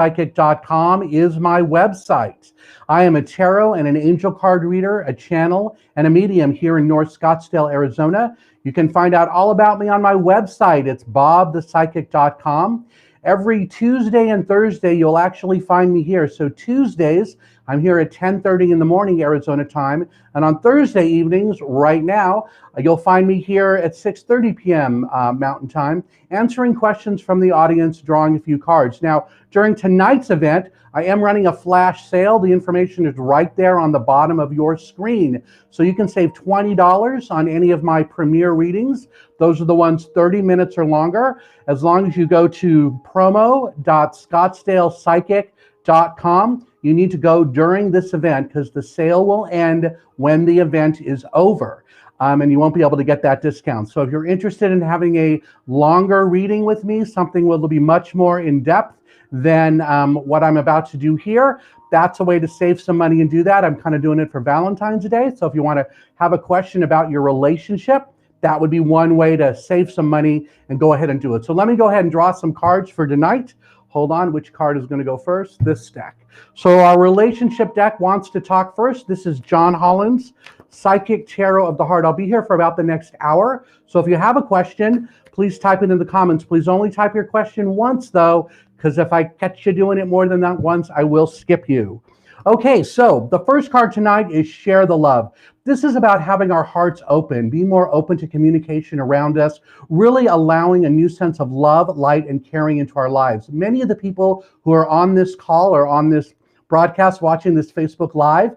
psychic.com is my website. I am a tarot and an angel card reader, a channel, and a medium here in North Scottsdale, Arizona. You can find out all about me on my website. It's bobthepsychic.com. Every Tuesday and Thursday, you'll actually find me here. So Tuesdays, I'm here at 10:30 in the morning, Arizona time. And on Thursday evenings, right now, you'll find me here at 6:30 p.m. Mountain time, answering questions from the audience, drawing a few cards. Now, during tonight's event, I am running a flash sale. The information is right there on the bottom of your screen. So you can save $20 on any of my premier readings. Those are the ones 30 minutes or longer. As long as you go to promo.scottsdalepsychic.com, you need to go during this event because the sale will end when the event is over. And you won't be able to get that discount. So if you're interested in having a longer reading with me, something will be much more in depth than what I'm about to do here, that's a way to save some money and do that. I'm kind of doing it for Valentine's Day. So if you want to have a question about your relationship, that would be one way to save some money and go ahead and do it. So let me go ahead and draw some cards for tonight. Hold on, which card is going to go first? This deck. So our relationship deck wants to talk first. This is John Holland's Psychic Tarot of the Heart. I'll be here for about the next hour. So if you have a question, please type it in the comments. Please only type your question once though, because if I catch you doing it more than that once, I will skip you. Okay, so the first card tonight is Share the Love. This is about having our hearts open, be more open to communication around us, really allowing a new sense of love, light, and caring into our lives. Many of the people who are on this call or on this broadcast, watching this Facebook Live,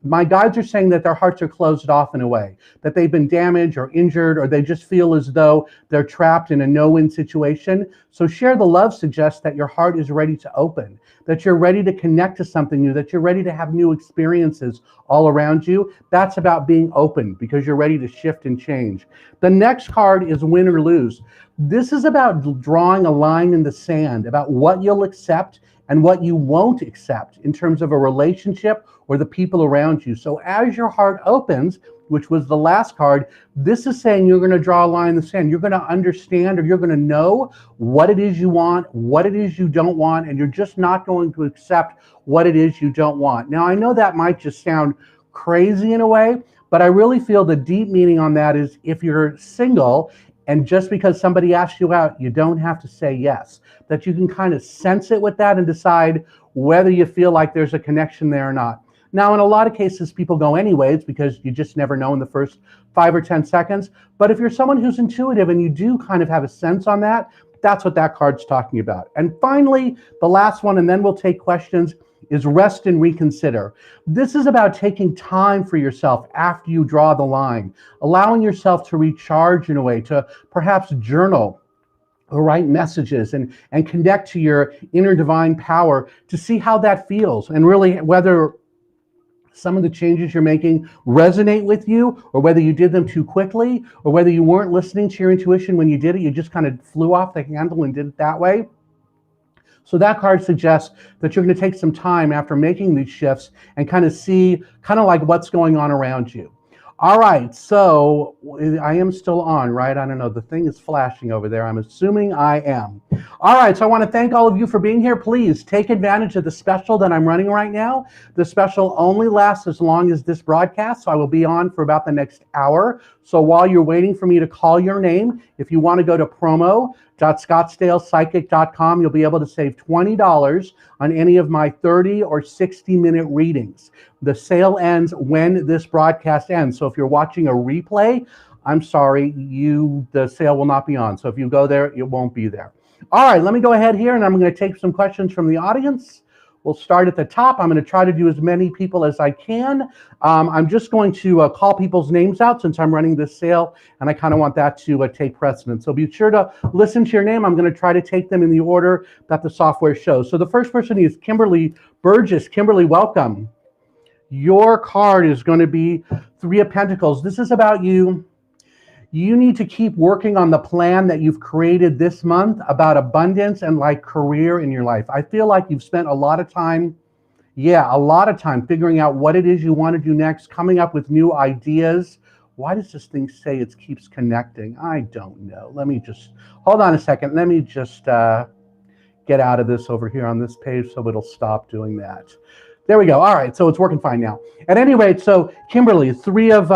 my guides are saying that their hearts are closed off in a way, that they've been damaged or injured, or they just feel as though they're trapped in a no-win situation. So Share the Love suggests that your heart is ready to open, that you're ready to connect to something new, that you're ready to have new experiences all around you. That's about being open because you're ready to shift and change. The next card is Win or Lose. This is about drawing a line in the sand about what you'll accept and what you won't accept in terms of a relationship or the people around you. So as your heart opens, which was the last card, this is saying you're going to draw a line in the sand. You're going to understand, or you're going to know what it is you want, what it is you don't want, and you're just not going to accept what it is you don't want. Now, I know that might just sound crazy in a way, but I really feel the deep meaning on that is if you're single and just because somebody asks you out, you don't have to say yes. That you can kind of sense it with that and decide whether you feel like there's a connection there or not. Now, in a lot of cases, people go anyways because you just never know in the first 5 or 10 seconds. But if you're someone who's intuitive and you do kind of have a sense on that, that's what that card's talking about. And finally, the last one, and then we'll take questions, is Rest and Reconsider. This is about taking time for yourself after you draw the line, allowing yourself to recharge in a way, to perhaps journal or write messages and connect to your inner divine power to see how that feels and really whether some of the changes you're making resonate with you, or whether you did them too quickly, or whether you weren't listening to your intuition when you did it, you just kind of flew off the handle and did it that way. So that card suggests that you're going to take some time after making these shifts and kind of see kind of like what's going on around you. All right, so I am still on, right? I don't know, the thing is flashing over there. I'm assuming I am. All right, so I want to thank all of you for being here. Please take advantage of the special that I'm running right now. The special only lasts as long as this broadcast, so I will be on for about the next hour. So while you're waiting for me to call your name, if you want to go to promo.scottsdalepsychic.com, you'll be able to save $20 on any of my 30 or 60-minute readings. The sale ends when this broadcast ends. So if you're watching a replay, I'm sorry, the sale will not be on. So if you go there, it won't be there. All right, let me go ahead here and I'm going to take some questions from the audience. We'll start at the top. I'm going to try to do as many people as I can. I'm just going to call people's names out since I'm running this sale, and I kind of want that to take precedence. So be sure to listen to your name. I'm going to try to take them in the order that the software shows. So the first person is Kimberly Burgess. Kimberly, welcome. Your card is going to be Three of Pentacles. This is about you. You need to keep working on the plan that you've created this month about abundance and like career in your life. I feel like you've spent a lot of time figuring out what it is you want to do next, coming up with new ideas. Why does this thing say it keeps connecting? I don't know. Let me just, hold on a second. Let me just get out of this over here on this page so it'll stop doing that. There we go. All right, so it's working fine now. At any rate, so Kimberly, Three of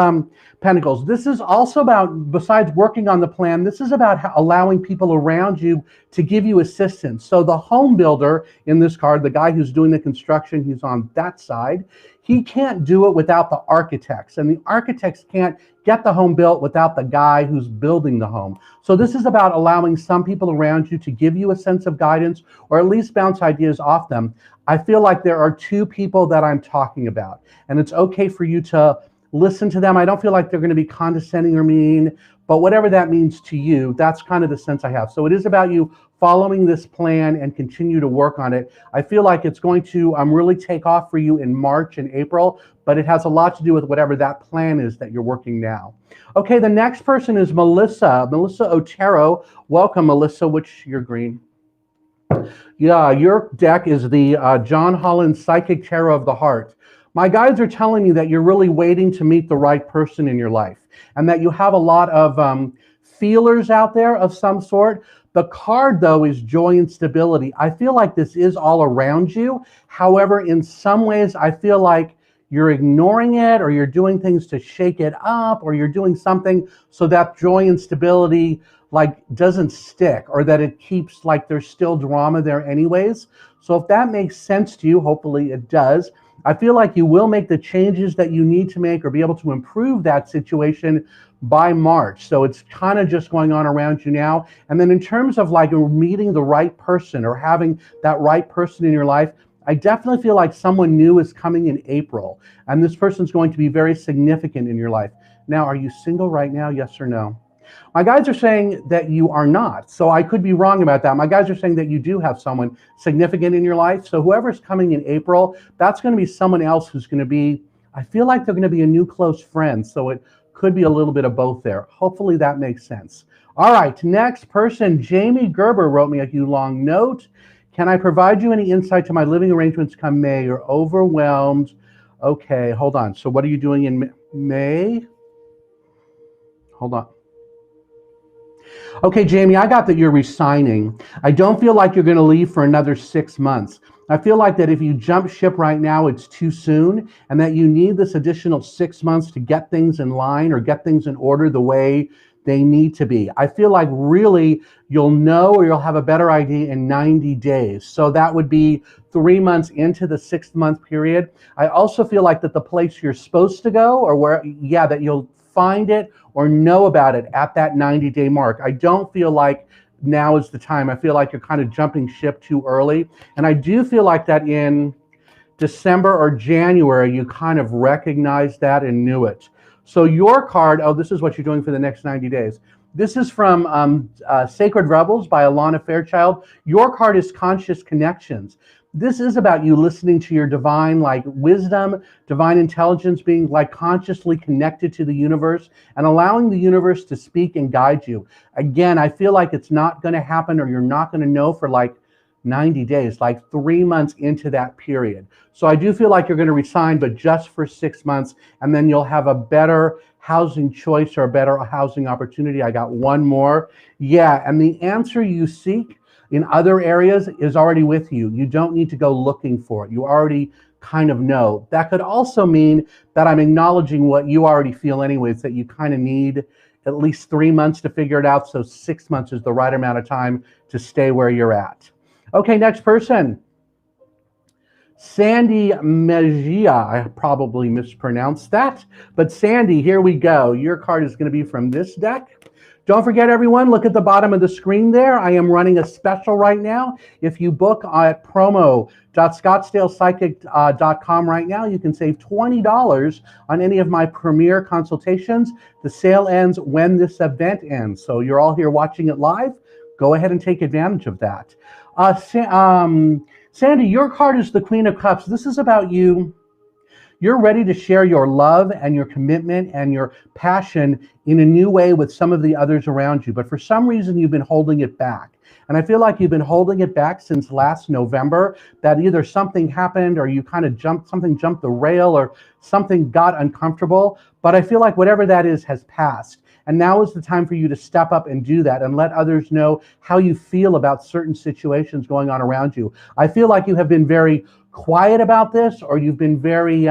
Pentacles. This is also about, besides working on the plan, this is about allowing people around you to give you assistance. So the home builder in this card, the guy who's doing the construction, he's on that side. He can't do it without the architects, and the architects can't get the home built without the guy who's building the home. So this is about allowing some people around you to give you a sense of guidance, or at least bounce ideas off them. I feel like there are two people that I'm talking about, and it's okay for you to listen to them. I don't feel like they're going to be condescending or mean, but whatever that means to you, that's kind of the sense I have. So it is about you following this plan and continue to work on it. I feel like it's going to really take off for you in March and April, but it has a lot to do with whatever that plan is that you're working now. Okay, the next person is Melissa. Melissa Otero. Welcome, Melissa. Which you're green. Yeah, your deck is the John Holland Psychic Tarot of the Heart. My guides are telling me that you're really waiting to meet the right person in your life, and that you have a lot of feelers out there of some sort. The card, though, is joy and stability. I feel like this is all around you. However, in some ways, I feel like you're ignoring it, or you're doing things to shake it up, or you're doing something so that joy and stability like doesn't stick, or that it keeps like there's still drama there anyways. So if that makes sense to you, hopefully it does. I feel like you will make the changes that you need to make or be able to improve that situation by March. So it's kind of just going on around you now. And then in terms of like meeting the right person or having that right person in your life, I definitely feel like someone new is coming in April, and this person's going to be very significant in your life. Now, are you single right now? Yes or no? My guides are saying that you are not, so I could be wrong about that. My guides are saying that you do have someone significant in your life. So whoever's coming in April, that's going to be someone else who's going to be, I feel like they're going to be a new close friend. So it could be a little bit of both there. Hopefully that makes sense. All right, next person, Jamie Gerber wrote me a long note. Can I provide you any insight to my living arrangements come May? You're overwhelmed. Okay, hold on. So what are you doing in May? Hold on. Okay, Jamie, I got that you're resigning. I don't feel like you're going to leave for another 6 months. I feel like that if you jump ship right now, it's too soon, and that you need this additional 6 months to get things in line or get things in order the way they need to be. I feel like really you'll know, or you'll have a better idea in 90 days. So that would be 3 months into the 6 month period. I also feel like that the place you're supposed to go, or where, yeah, that you'll find it or know about it at that 90-day mark. I don't feel like now is the time. I feel like you're kind of jumping ship too early. And I do feel like that in December or January, you kind of recognized that and knew it. So your card, oh, this is what you're doing for the next 90 days. This is from Sacred Rebels by Alana Fairchild. Your card is Conscious Connections. This is about you listening to your divine like wisdom, divine intelligence, being like consciously connected to the universe and allowing the universe to speak and guide you. Again, I feel like it's not going to happen, or you're not going to know for like 90 days, like 3 months into that period. So I do feel like you're going to resign, but just for 6 months, and then you'll have a better housing choice or a better housing opportunity. I got one more. Yeah, and the answer you seek in other areas is already with you. You don't need to go looking for it. You already kind of know. That could also mean that I'm acknowledging what you already feel anyways, that you kind of need at least 3 months to figure it out. So 6 months is the right amount of time to stay where you're at. Okay, next person. Sandy Mejia. I probably mispronounced that, but Sandy, here we go. Your card is going to be from this deck. Don't forget, everyone, look at the bottom of the screen there. I am running a special right now. If you book at promo.scottsdalepsychic.com right now, you can save $20 on any of my premier consultations. The sale ends when this event ends. So you're all here watching it live. Go ahead and take advantage of that. Sandy, your card is the Queen of Cups. This is about you. You're ready to share your love and your commitment and your passion in a new way with some of the others around you. But for some reason, you've been holding it back. And I feel like you've been holding it back since last November, that either something happened or you kind of jumped the rail or something got uncomfortable. But I feel like whatever that is has passed. And now is the time for you to step up and do that and let others know how you feel about certain situations going on around you. I feel like you have been very quiet about this, or you've been very,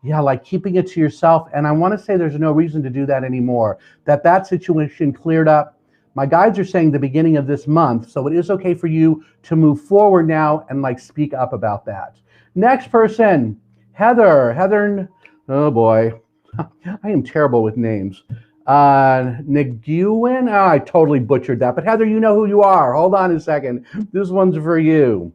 like keeping it to yourself. And I want to say there's no reason to do that anymore, that situation cleared up. My guides are saying the beginning of this month, so it is okay for you to move forward now and like speak up about that. Next person, Heather, oh boy, I am terrible with names. Nguyen, I totally butchered that, but Heather, you know who you are. Hold on a second. This one's for you.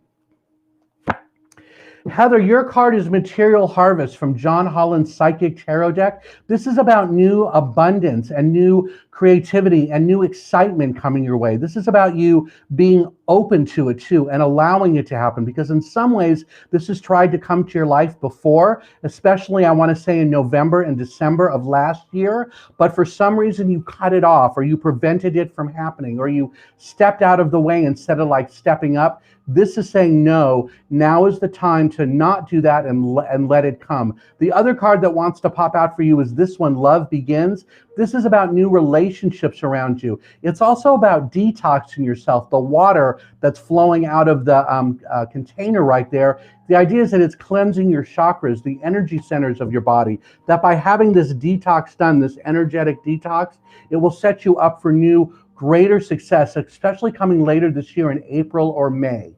Heather, your card is Material Harvest from John Holland's Psychic Tarot deck. This is about new abundance and new creativity and new excitement coming your way. This is about you being open to it too and allowing it to happen, because in some ways this has tried to come to your life before, especially I want to say in November and December of last year, but for some reason you cut it off, or you prevented it from happening, or you stepped out of the way instead of like stepping up. This is saying no, now is the time to not do that and let it come. The other card that wants to pop out for you is this one, Love Begins. This is about new relationships around you. It's also about detoxing yourself, the water that's flowing out of the container right there. The idea is that it's cleansing your chakras, the energy centers of your body, that by having this detox done, this energetic detox, it will set you up for new, greater success, especially coming later this year in April or May.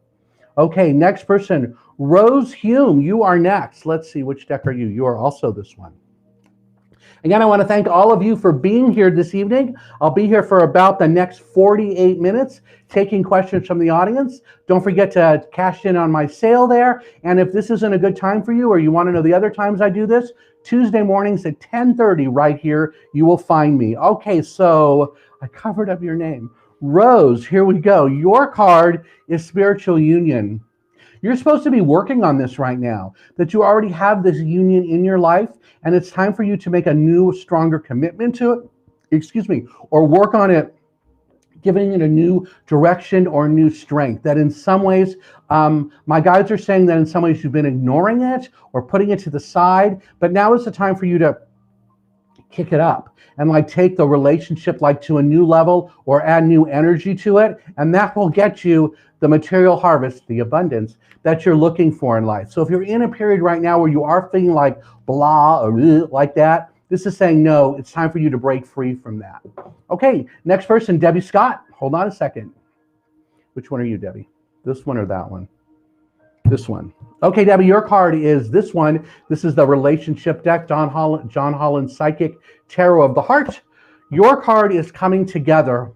Okay, next person, Rose Hume, you are next. Let's see, which deck are you? You are also this one. Again, I want to thank all of you for being here this evening. I'll be here for about the next 48 minutes taking questions from the audience. Don't forget to cash in on my sale there. And if this isn't a good time for you, or you want to know the other times I do this, Tuesday mornings at 10:30 right here, you will find me. Okay, so I covered up your name. Rose, here we go. Your card is Spiritual Union. You're supposed to be working on this right now, that you already have this union in your life, and it's time for you to make a new, stronger commitment to it, or work on it, giving it a new direction or new strength. That in some ways, my guides are saying that in some ways you've been ignoring it or putting it to the side, but now is the time for you to kick it up and like take the relationship like to a new level or add new energy to it. And that will get you the material harvest, the abundance that you're looking for in life. So if you're in a period right now where you are feeling like blah or like that, this is saying no, it's time for you to break free from that. Okay, next person, Debbie Scott. Hold on a second. Which one are you, Debbie? This one or that one? This one. Okay, Debbie, your card is this one. This is the relationship deck, John Holland's Psychic Tarot of the Heart. Your card is Coming Together.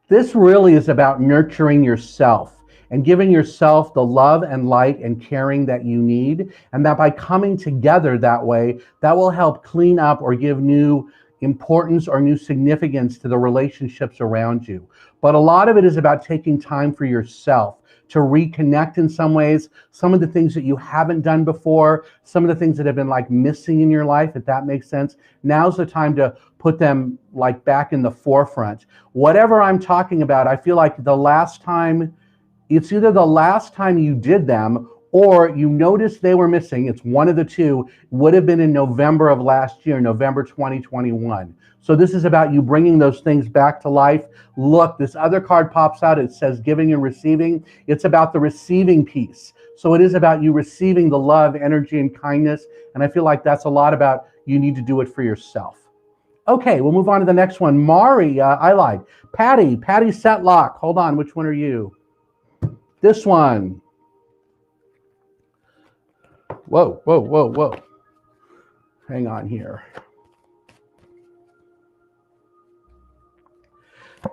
This really is about nurturing yourself and giving yourself the love and light and caring that you need. And that by coming together that way, that will help clean up or give new importance or new significance to the relationships around you. But a lot of it is about taking time for yourself to reconnect in some ways, some of the things that you haven't done before, some of the things that have been like missing in your life, if that makes sense. Now's the time to put them like back in the forefront. Whatever I'm talking about, I feel like the last time, it's either the last time you did them or you noticed they were missing, it's one of the two, would have been in November of last year, November 2021. So this is about you bringing those things back to life. Look, this other card pops out. It says giving and receiving. It's about the receiving piece. So it is about you receiving the love, energy, and kindness. And I feel like that's a lot about you need to do it for yourself. Okay, we'll move on to the next one. Mari, I lied. Patty Setlock. Hold on, which one are you? This one. Whoa. Hang on here.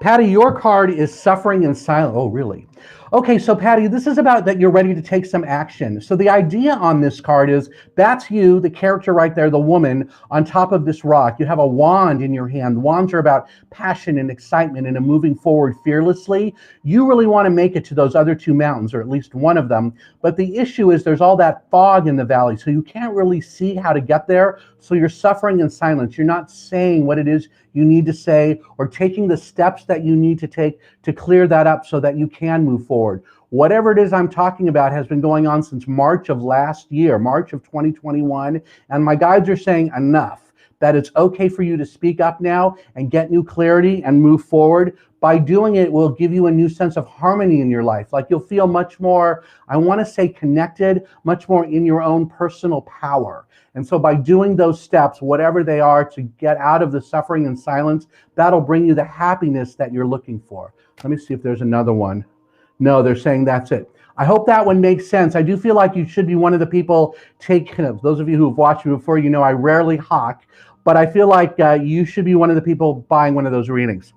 Patty, your card is Suffering in Silence. Oh, really? Okay, so Patty, this is about that you're ready to take some action. So the idea on this card is that's you, the character right there, the woman on top of this rock. You have a wand in your hand. Wands are about passion and excitement and a moving forward fearlessly. You really want to make it to those other two mountains, or at least one of them. But the issue is there's all that fog in the valley, so you can't really see how to get there. So you're suffering in silence. You're not saying what it is you need to say or taking the steps that you need to take to clear that up so that you can move forward. Whatever it is I'm talking about has been going on since March of last year, March of 2021. And my guides are saying enough, that it's okay for you to speak up now and get new clarity and move forward. By doing it, will give you a new sense of harmony in your life. Like you'll feel much more, I want to say connected, much more in your own personal power. And so by doing those steps, whatever they are, to get out of the suffering and silence, that'll bring you the happiness that you're looking for. Let me see if there's another one. No, they're saying that's it. I hope that one makes sense. I do feel like you should be one of the people taking, those of you who've watched me before, you know I rarely hawk, but I feel like you should be one of the people buying one of those readings.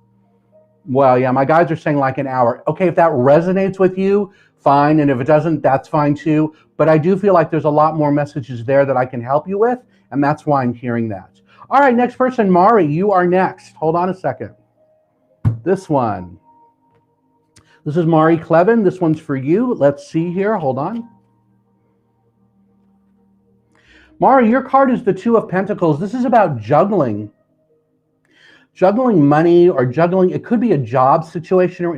Well, yeah, my guys are saying like an hour. Okay, if that resonates with you, fine. And if it doesn't, that's fine too. But I do feel like there's a lot more messages there that I can help you with. And that's why I'm hearing that. All right, next person, Mari, you are next. Hold on a second. This one. This is Mari Clevin. This one's for you. Let's see here. Hold on. Mari, your card is the Two of Pentacles. This is about juggling. Juggling money or juggling, it could be a job situation, or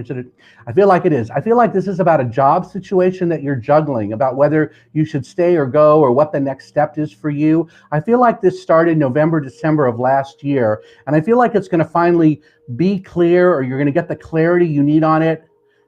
I feel like it is. I feel like this is about a job situation that you're juggling, about whether you should stay or go or what the next step is for you. I feel like this started November, December of last year, and I feel like it's going to finally be clear, or you're going to get the clarity you need on it.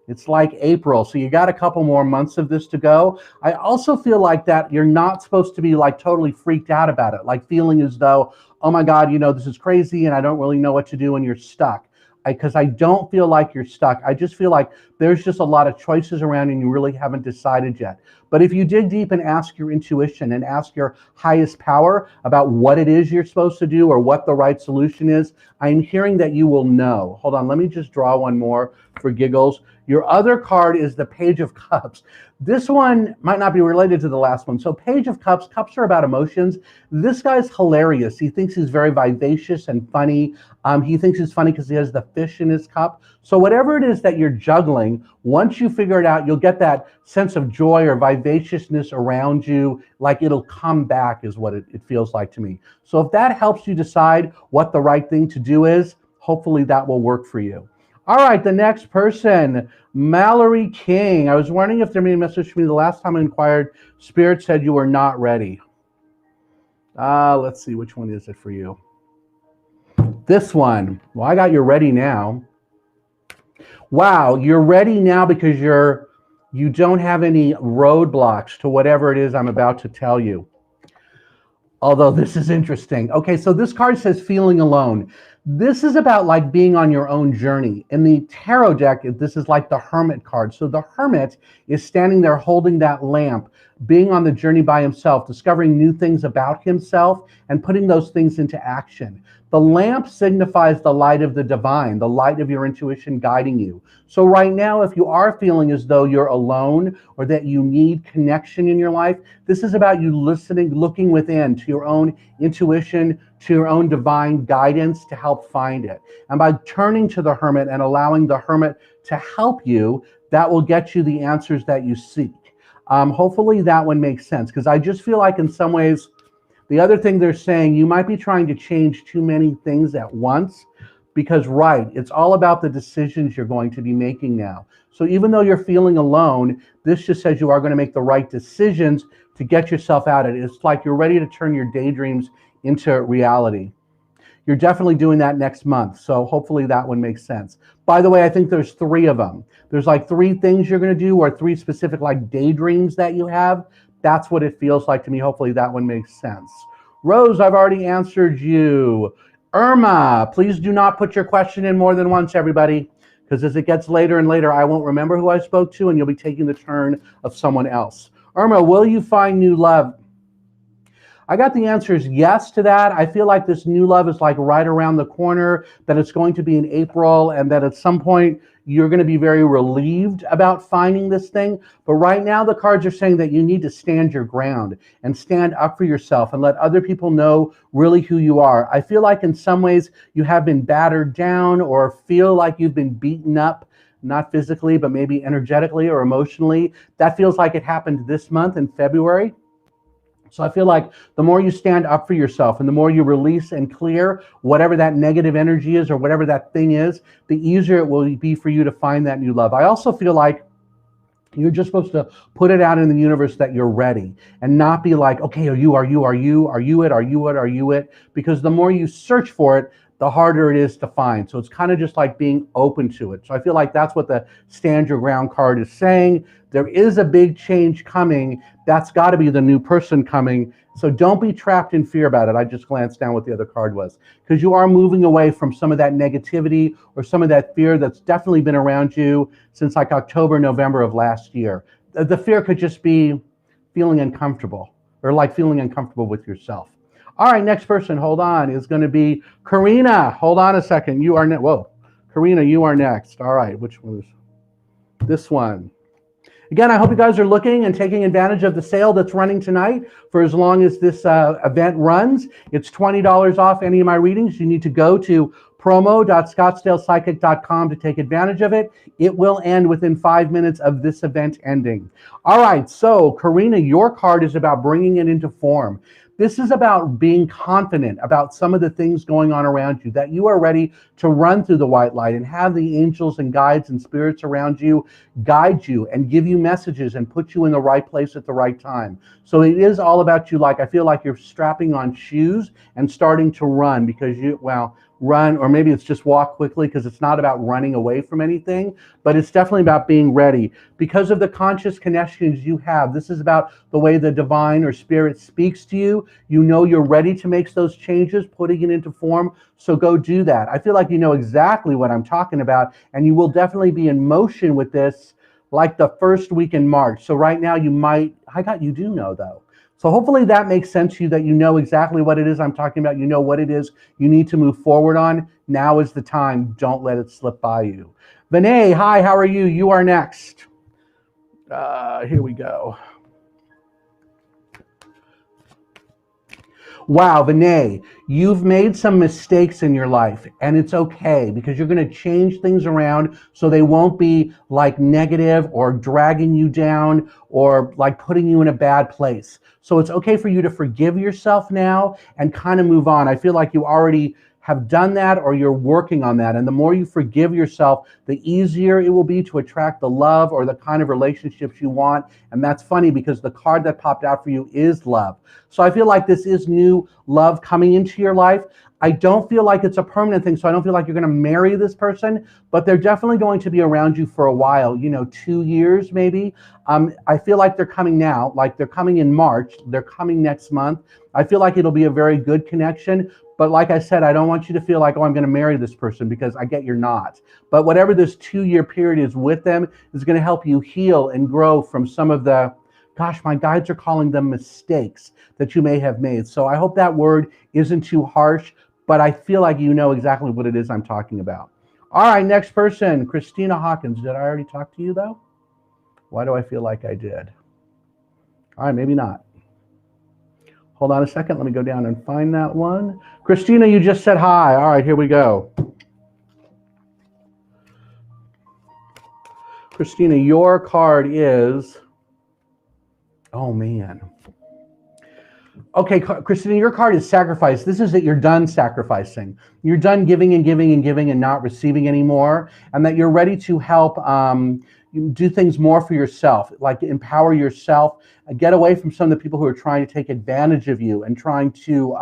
It's like April, so you got a couple more months of this to go. I also feel like that you're not supposed to be like totally freaked out about it, like feeling as though, oh my God, you know, this is crazy and I don't really know what to do and you're stuck. Because I don't feel like you're stuck. I just feel like there's just a lot of choices around and you really haven't decided yet. But if you dig deep and ask your intuition and ask your highest power about what it is you're supposed to do or what the right solution is, I'm hearing that you will know. Hold on, let me just draw one more for giggles. Your other card is the Page of Cups. This one might not be related to the last one. So Page of Cups, cups are about emotions. This guy's hilarious. He thinks he's very vivacious and funny. He thinks he's funny because he has the fish in his cup. So whatever it is that you're juggling, once you figure it out, you'll get that sense of joy or vivaciousness around you, like it'll come back is what it feels like to me. So if that helps you decide what the right thing to do is, hopefully that will work for you. All right, the next person, Mallory King. I was wondering if there may be a message for me. The last time I inquired, Spirit said you were not ready. Let's see, which one is it for you? This one. Well, I got you ready now. Wow, you're ready now because you don't have any roadblocks to whatever it is I'm about to tell you. Although this is interesting. Okay, so this card says feeling alone. This is about like being on your own journey. In the tarot deck, this is like the Hermit card. So the Hermit is standing there holding that lamp, being on the journey by himself, discovering new things about himself and putting those things into action. The lamp signifies the light of the divine, the light of your intuition guiding you. So right now, if you are feeling as though you're alone or that you need connection in your life, this is about you listening, looking within to your own intuition, to your own divine guidance to help find it. And by turning to the Hermit and allowing the Hermit to help you, that will get you the answers that you seek. Hopefully that one makes sense, because I just feel like in some ways, the other thing they're saying, you might be trying to change too many things at once, because it's all about the decisions you're going to be making now. So even though you're feeling alone, this just says you are going to make the right decisions to get yourself out of it. It's like you're ready to turn your daydreams into reality. You're definitely doing that next month. So hopefully that one makes sense. By the way, I think there's 3 of them. There's like 3 things you're going to do, or 3 specific like daydreams that you have. That's what it feels like to me. Hopefully that one makes sense. Rose, I've already answered you. Irma, please do not put your question in more than once, everybody, because as it gets later and later, I won't remember who I spoke to and you'll be taking the turn of someone else. Irma, will you find new love? I got the answers yes to that. I feel like this new love is like right around the corner, that it's going to be in April, and that at some point you're going to be very relieved about finding this thing. But right now the cards are saying that you need to stand your ground and stand up for yourself and let other people know really who you are. I feel like in some ways you have been battered down or feel like you've been beaten up, not physically, but maybe energetically or emotionally. That feels like it happened this month in February. So I feel like the more you stand up for yourself and the more you release and clear whatever that negative energy is or whatever that thing is, the easier it will be for you to find that new love. I also feel like You're just supposed to put it out in the universe that you're ready and not be like, okay, are you it? Because the more you search for it, the harder it is to find. So it's kind of just like being open to it. So I feel like that's what the Stand Your Ground card is saying. There is a big change coming. That's got to be the new person coming. So don't be trapped in fear about it. I just glanced down what the other card was, because you are moving away from some of that negativity or some of that fear that's definitely been around you since like October, November of last year. The fear could just be feeling uncomfortable, or like feeling uncomfortable with yourself. All right, next person, hold on, is going to be Karina. Hold on a second. You are next. Whoa, Karina, you are next. All right, which one is this one? Again, I hope you guys are looking and taking advantage of the sale that's running tonight for as long as this event runs. It's $20 off any of my readings. You need to go to promo.scottsdalepsychic.com to take advantage of it. It will end within 5 minutes of this event ending. All right, so Karina, your card is about bringing it into form. This is about being confident about some of the things going on around you, that you are ready to run through the white light and have the angels and guides and spirits around you guide you and give you messages and put you in the right place at the right time. So it is all about you. Like, I feel like you're strapping on shoes and starting to run because run, or maybe it's just walk quickly, because it's not about running away from anything, but it's definitely about being ready. Because of the conscious connections you have, this is about the way the divine or spirit speaks to you. You know you're ready to make those changes, putting it into form, so go do that. I feel like you know exactly what I'm talking about, and you will definitely be in motion with this like the first week in March. So right now you do know though. So hopefully that makes sense to you, that you know exactly what it is I'm talking about. You know what it is you need to move forward on. Now is the time. Don't let it slip by you. Vinay, hi, how are you? You are next. Here we go. Wow, Vinay, you've made some mistakes in your life, and it's okay, because you're going to change things around so they won't be like negative or dragging you down or like putting you in a bad place. So it's okay for you to forgive yourself now and kind of move on. I feel like you already have done that, or you're working on that. And the more you forgive yourself, the easier it will be to attract the love or the kind of relationships you want. And that's funny, because the card that popped out for you is love. So I feel like this is new love coming into your life. I don't feel like it's a permanent thing, so I don't feel like you're going to marry this person, but they're definitely going to be around you for a while, 2 years maybe. I feel like they're coming now, like they're coming in March, they're coming next month. I feel like it'll be a very good connection. But like I said, I don't want you to feel like, oh, I'm going to marry this person, because I get you're not. But whatever this 2-year period is with them is going to help you heal and grow from some of the, gosh, my guides are calling them mistakes that you may have made. So I hope that word isn't too harsh, but I feel like you know exactly what it is I'm talking about. All right, next person, Christina Hawkins. Did I already talk to you though? Why do I feel like I did? All right, maybe not. Hold on a second. Let me go down and find that one. Christina, you just said hi. All right, here we go. Christina, your card is, oh man. Okay, Christina, your card is sacrifice. This is that you're done sacrificing. You're done giving and giving and giving and not receiving anymore, and that you're ready to help do things more for yourself, like empower yourself, get away from some of the people who are trying to take advantage of you and trying to,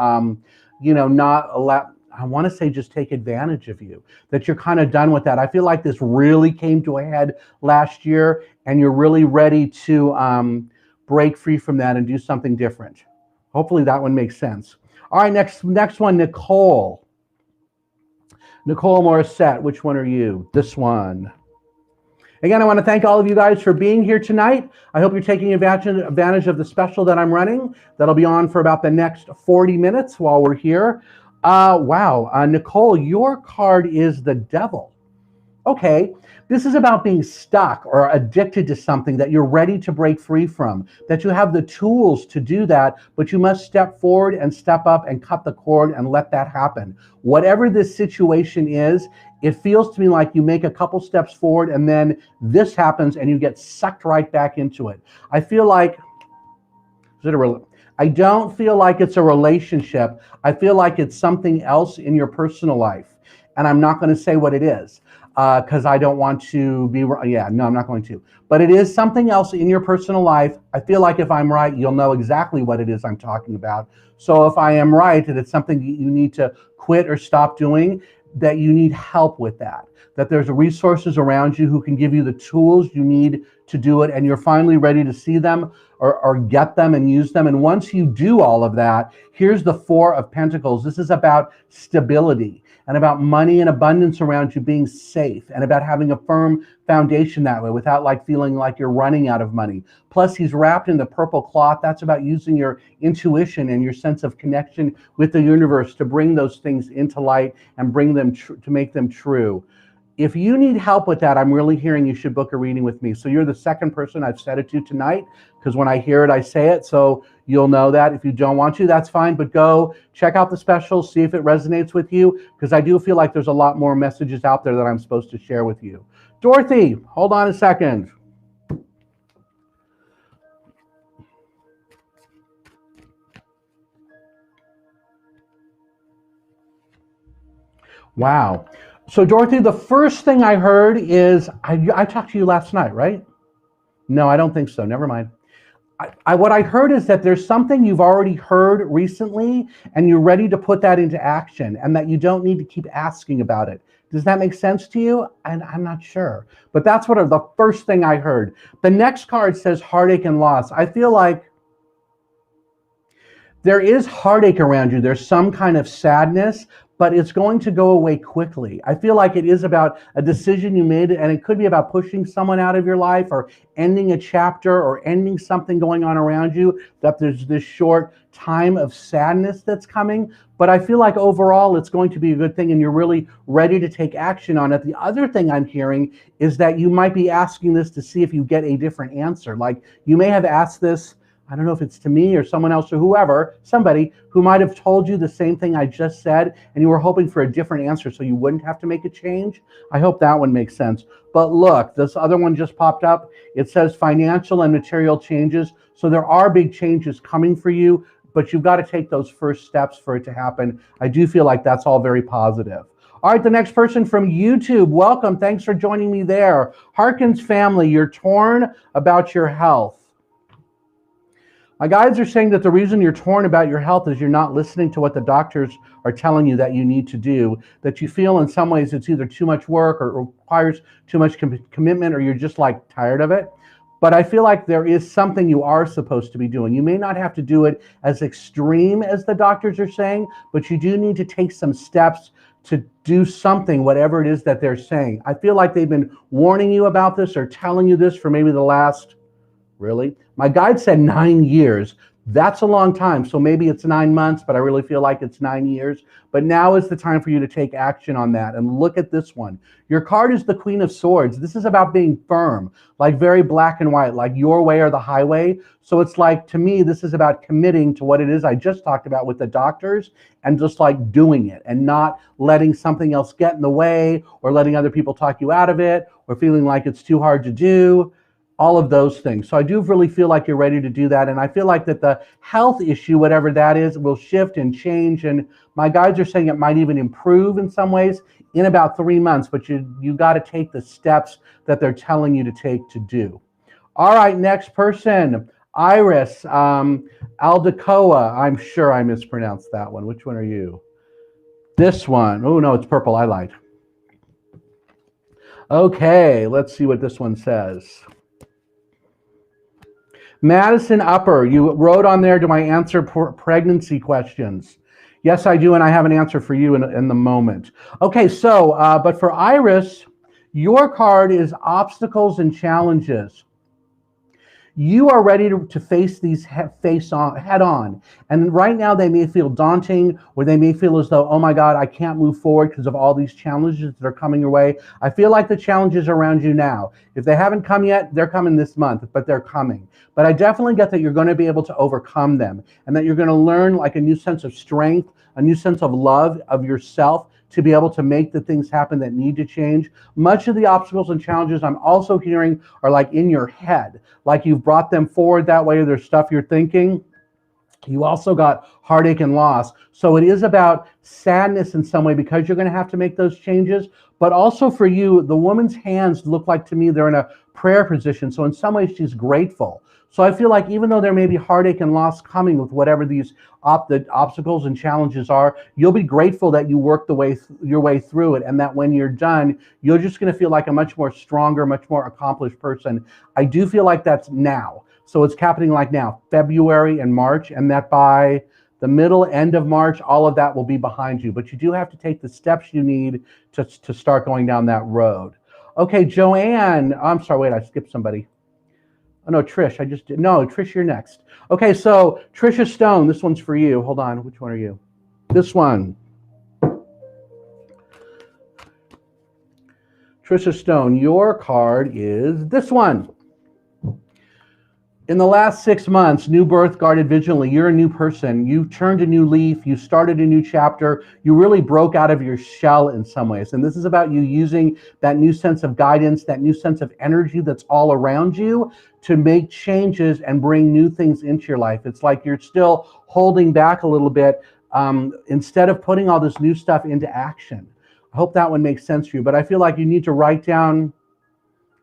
not allow, I want to say just take advantage of you, that you're kind of done with that. I feel like this really came to a head last year, and you're really ready to break free from that and do something different. Hopefully that one makes sense. All right, next one, Nicole. Nicole Morissette, which one are you? This one. Again, I want to thank all of you guys for being here tonight. I hope you're taking advantage of the special that I'm running. That'll be on for about the next 40 minutes while we're here. Wow, Nicole, your card is the Devil. Okay, this is about being stuck or addicted to something that you're ready to break free from, that you have the tools to do that, but you must step forward and step up and cut the cord and let that happen. Whatever this situation is, it feels to me like you make a couple steps forward and then this happens and you get sucked right back into it. I feel like, I don't feel like it's a relationship. I feel like it's something else in your personal life. And I'm not going to say what it is. because I don't want to be, yeah, no, I'm not going to. But it is something else in your personal life. I feel like if I'm right, you'll know exactly what it is I'm talking about. So if I am right, that it's something you need to quit or stop doing, that you need help with that there's resources around you who can give you the tools you need to do it, and you're finally ready to see them or get them and use them. And once you do all of that, here's the Four of Pentacles. This is about stability and about money and abundance around you being safe, and about having a firm foundation that way without like feeling like you're running out of money. Plus, he's wrapped in the purple cloth. That's about using your intuition and your sense of connection with the universe to bring those things into light and bring them to make them true. If you need help with that, I'm really hearing you should book a reading with me. So you're the second person I've said it to tonight, because when I hear it, I say it. So you'll know that. If you don't want to, that's fine. But go check out the special, see if it resonates with you, because I do feel like there's a lot more messages out there that I'm supposed to share with you. Dorothy, hold on a second. Wow. So Dorothy, the first thing I heard is, I talked to you last night, right? No, I don't think so. Never mind. What I heard is that there's something you've already heard recently and you're ready to put that into action, and that you don't need to keep asking about it. Does that make sense to you? And I'm not sure, but that's what the first thing I heard. The next card says heartache and loss. I feel like there is heartache around you. There's some kind of sadness, but it's going to go away quickly. I feel like it is about a decision you made, and it could be about pushing someone out of your life or ending a chapter or ending something going on around you, that there's this short time of sadness that's coming. But I feel like overall it's going to be a good thing, and you're really ready to take action on it. The other thing I'm hearing is that you might be asking this to see if you get a different answer. Like you may have asked this, I don't know if it's to me or someone else or whoever, somebody who might have told you the same thing I just said, and you were hoping for a different answer so you wouldn't have to make a change. I hope that one makes sense. But look, this other one just popped up. It says financial and material changes. So there are big changes coming for you, but you've got to take those first steps for it to happen. I do feel like that's all very positive. All right, the next person from YouTube, welcome. Thanks for joining me there. Harkins family, you're torn about your health. My guides are saying that the reason you're torn about your health is you're not listening to what the doctors are telling you that you need to do, that you feel in some ways it's either too much work or requires too much commitment, or you're just like tired of it. But I feel like there is something you are supposed to be doing. You may not have to do it as extreme as the doctors are saying, but you do need to take some steps to do something, whatever it is that they're saying. I feel like they've been warning you about this or telling you this for maybe the last, really? My guide said 9 years. That's a long time. So maybe it's 9 months, but I really feel like it's 9 years. But now is the time for you to take action on that. And look at this one. Your card is the Queen of Swords. This is about being firm, like very black and white, like your way or the highway. So it's like, to me, this is about committing to what it is I just talked about with the doctors, and just like doing it and not letting something else get in the way, or letting other people talk you out of it, or feeling like it's too hard to do. All of those things. So I do really feel like you're ready to do that. And I feel like that the health issue, whatever that is, will shift and change. And my guides are saying it might even improve in some ways in about 3 months, but you got to take the steps that they're telling you to take to do. All right, next person, Iris Aldecoa. I'm sure I mispronounced that one. Which one are you? This one. Oh no, it's purple. I lied. Okay, let's see what this one says. Madison Upper, you wrote on there, do I answer pregnancy questions? Yes, I do, and I have an answer for you in the moment. Okay, so, but for Iris, your card is obstacles and challenges. You are ready to face these head on. And right now they may feel daunting, or they may feel as though, oh my God, I can't move forward because of all these challenges that are coming your way. I feel like the challenges are around you now. If they haven't come yet, they're coming this month, but they're coming. But I definitely get that you're going to be able to overcome them, and that you're going to learn like a new sense of strength, a new sense of love of yourself, to be able to make the things happen that need to change. Much of the obstacles and challenges I'm also hearing are like in your head, like you've brought them forward that way, or there's stuff you're thinking. You also got heartache and loss. So it is about sadness in some way because you're going to have to make those changes. But also for you, the woman's hands look like to me they're in a prayer position. So in some ways, she's grateful. So I feel like even though there may be heartache and loss coming with whatever these the obstacles and challenges are, you'll be grateful that you worked your way through it, and that when you're done, you're just going to feel like a much more stronger, much more accomplished person. I do feel like that's now. So it's happening like now, February and March, and that by the end of March, all of that will be behind you. But you do have to take the steps you need to start going down that road. Okay, Joanne. I'm sorry, wait, I skipped somebody. Oh, no, Trish. No, Trish, you're next. Okay, so Trisha Stone, this one's for you. Hold on, which one are you? This one. Trisha Stone, your card is this one. In the last 6 months, new birth guarded vigilantly. You're a new person. You turned a new leaf. You started a new chapter. You really broke out of your shell in some ways. And this is about you using that new sense of guidance, that new sense of energy that's all around you to make changes and bring new things into your life. It's like you're still holding back a little bit instead of putting all this new stuff into action. I hope that one makes sense for you. But I feel like you need to write down,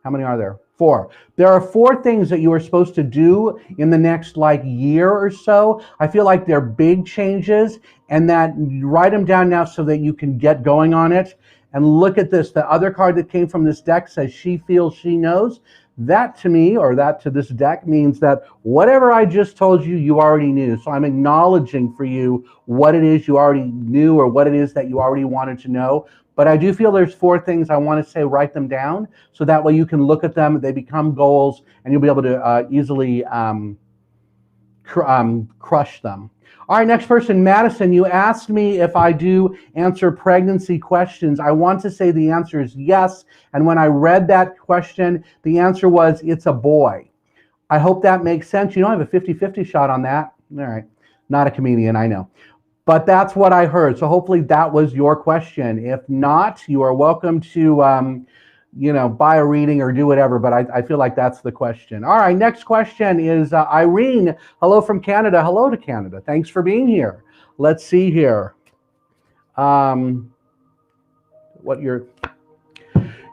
how many are there? 4. There are 4 things that you are supposed to do in the next year or so. I feel like they're big changes, and that you write them down now so that you can get going on it. And look at this. The other card that came from this deck says she feels, she knows. That to me, or that to this deck, means that whatever I just told you, you already knew. So I'm acknowledging for you what it is you already knew or what it is that you already wanted to know. But I do feel there's 4 things I want to say, write them down, so that way you can look at them, they become goals, and you'll be able to easily crush them. All right, next person, Madison, you asked me if I do answer pregnancy questions. I want to say the answer is yes. And when I read that question, the answer was, it's a boy. I hope that makes sense. You don't have a 50-50 shot on that. All right, not a comedian, I know. But that's what I heard. So hopefully that was your question. If not, you are welcome to, buy a reading or do whatever. But I feel like that's the question. All right, next question is Irene. Hello from Canada. Hello to Canada. Thanks for being here. Let's see here.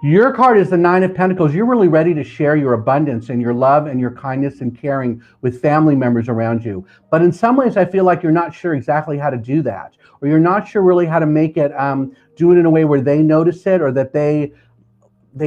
Your card is the 9 of Pentacles. You're really ready to share your abundance and your love and your kindness and caring with family members around you. But in some ways, I feel like you're not sure exactly how to do that, or you're not sure really how to make it, do it in a way where they notice it or that they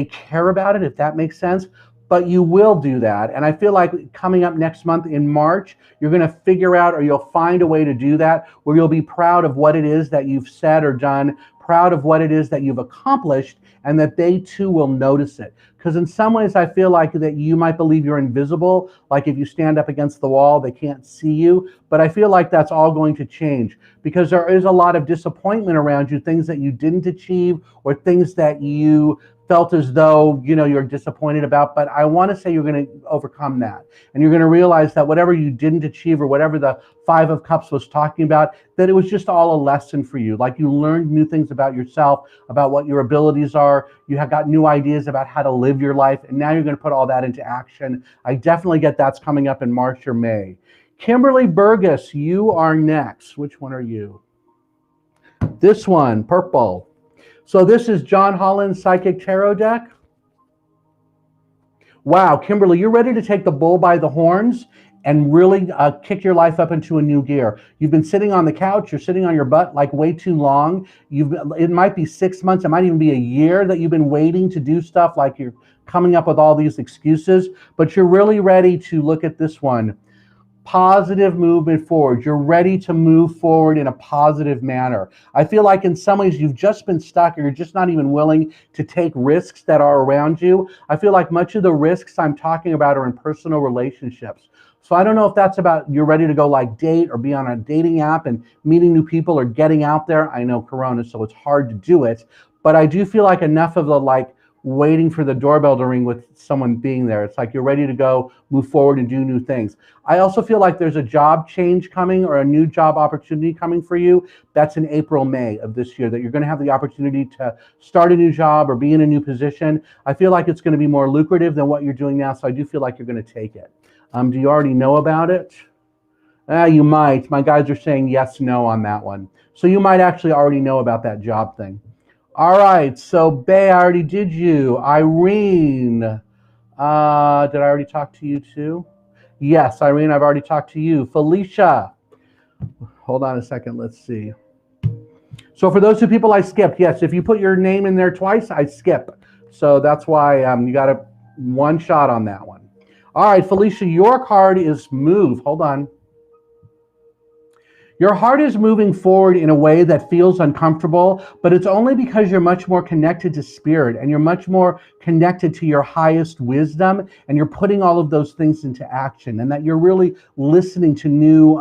care about it, if that makes sense. But you will do that. And I feel like coming up next month in March, you're going to figure out, or you'll find a way to do that, where you'll be proud of what it is that you've said or done, proud of what it is that you've accomplished, and that they too will notice it. Because in some ways, I feel like that you might believe you're invisible. Like if you stand up against the wall, they can't see you. But I feel like that's all going to change, because there is a lot of disappointment around you, things that you didn't achieve or things that you felt as though, you're disappointed about. But I want to say you're going to overcome that. And you're going to realize that whatever you didn't achieve, or whatever the 5 of Cups was talking about, that it was just all a lesson for you. Like you learned new things about yourself, about what your abilities are. You have got new ideas about how to live your life. And now you're going to put all that into action. I definitely get that's coming up in March or May. Kimberly Burgess, you are next. Which one are you? This one, purple. So this is John Holland's Psychic Tarot deck. Wow, Kimberly, you're ready to take the bull by the horns and really kick your life up into a new gear. You've been sitting on the couch, you're sitting on your butt way too long. It might be 6 months, it might even be a year that you've been waiting to do stuff, like you're coming up with all these excuses, but you're really ready to look at this one. Positive movement forward. You're ready to move forward in a positive manner. I feel like in some ways you've just been stuck, or you're just not even willing to take risks that are around you. I feel like much of the risks I'm talking about are in personal relationships. So I don't know if that's about you're ready to go date or be on a dating app and meeting new people or getting out there. I know Corona, so it's hard to do it. But I do feel like enough of the waiting for the doorbell to ring with someone being there. It's like you're ready to go, move forward and do new things. I also feel like there's a job change coming, or a new job opportunity coming for you. That's in April, May of this year, that you're going to have the opportunity to start a new job or be in a new position. I feel like it's going to be more lucrative than what you're doing now. So I do feel like you're going to take it. Do you already know about it? You might. My guys are saying yes, no on that one. So you might actually already know about that job thing. All right. So Bay, I already did you. Irene, did I already talk to you too? Yes, Irene, I've already talked to you. Felicia, hold on a second. Let's see. So for those two people I skipped, yes, if you put your name in there twice, I skip. So that's why you got a one shot on that one. All right, Felicia, your card is move. Hold on. Your heart is moving forward in a way that feels uncomfortable, but it's only because you're much more connected to spirit and you're much more connected to your highest wisdom, and you're putting all of those things into action, and that you're really listening to new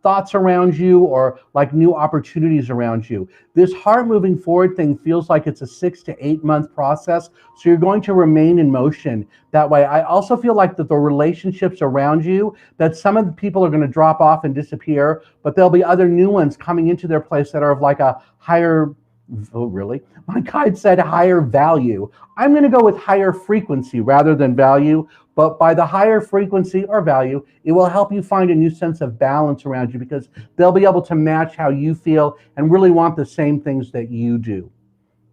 thoughts around you, or like new opportunities around you. This heart moving forward thing feels like it's a 6 to 8 month process. So you're going to remain in motion that way. I also feel like that the relationships around you, that some of the people are going to drop off and disappear, but there'll be other new ones coming into their place that are of like a higher, oh really? My guide said higher value. I'm going to go with higher frequency rather than value, but by the higher frequency or value, it will help you find a new sense of balance around you, because they'll be able to match how you feel and really want the same things that you do.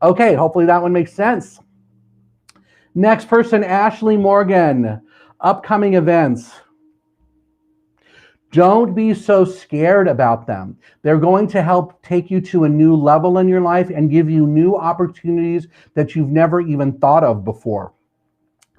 Okay, hopefully that one makes sense. Next person, Ashley Morgan. Upcoming events. Don't be so scared about them. They're going to help take you to a new level in your life and give you new opportunities that you've never even thought of before.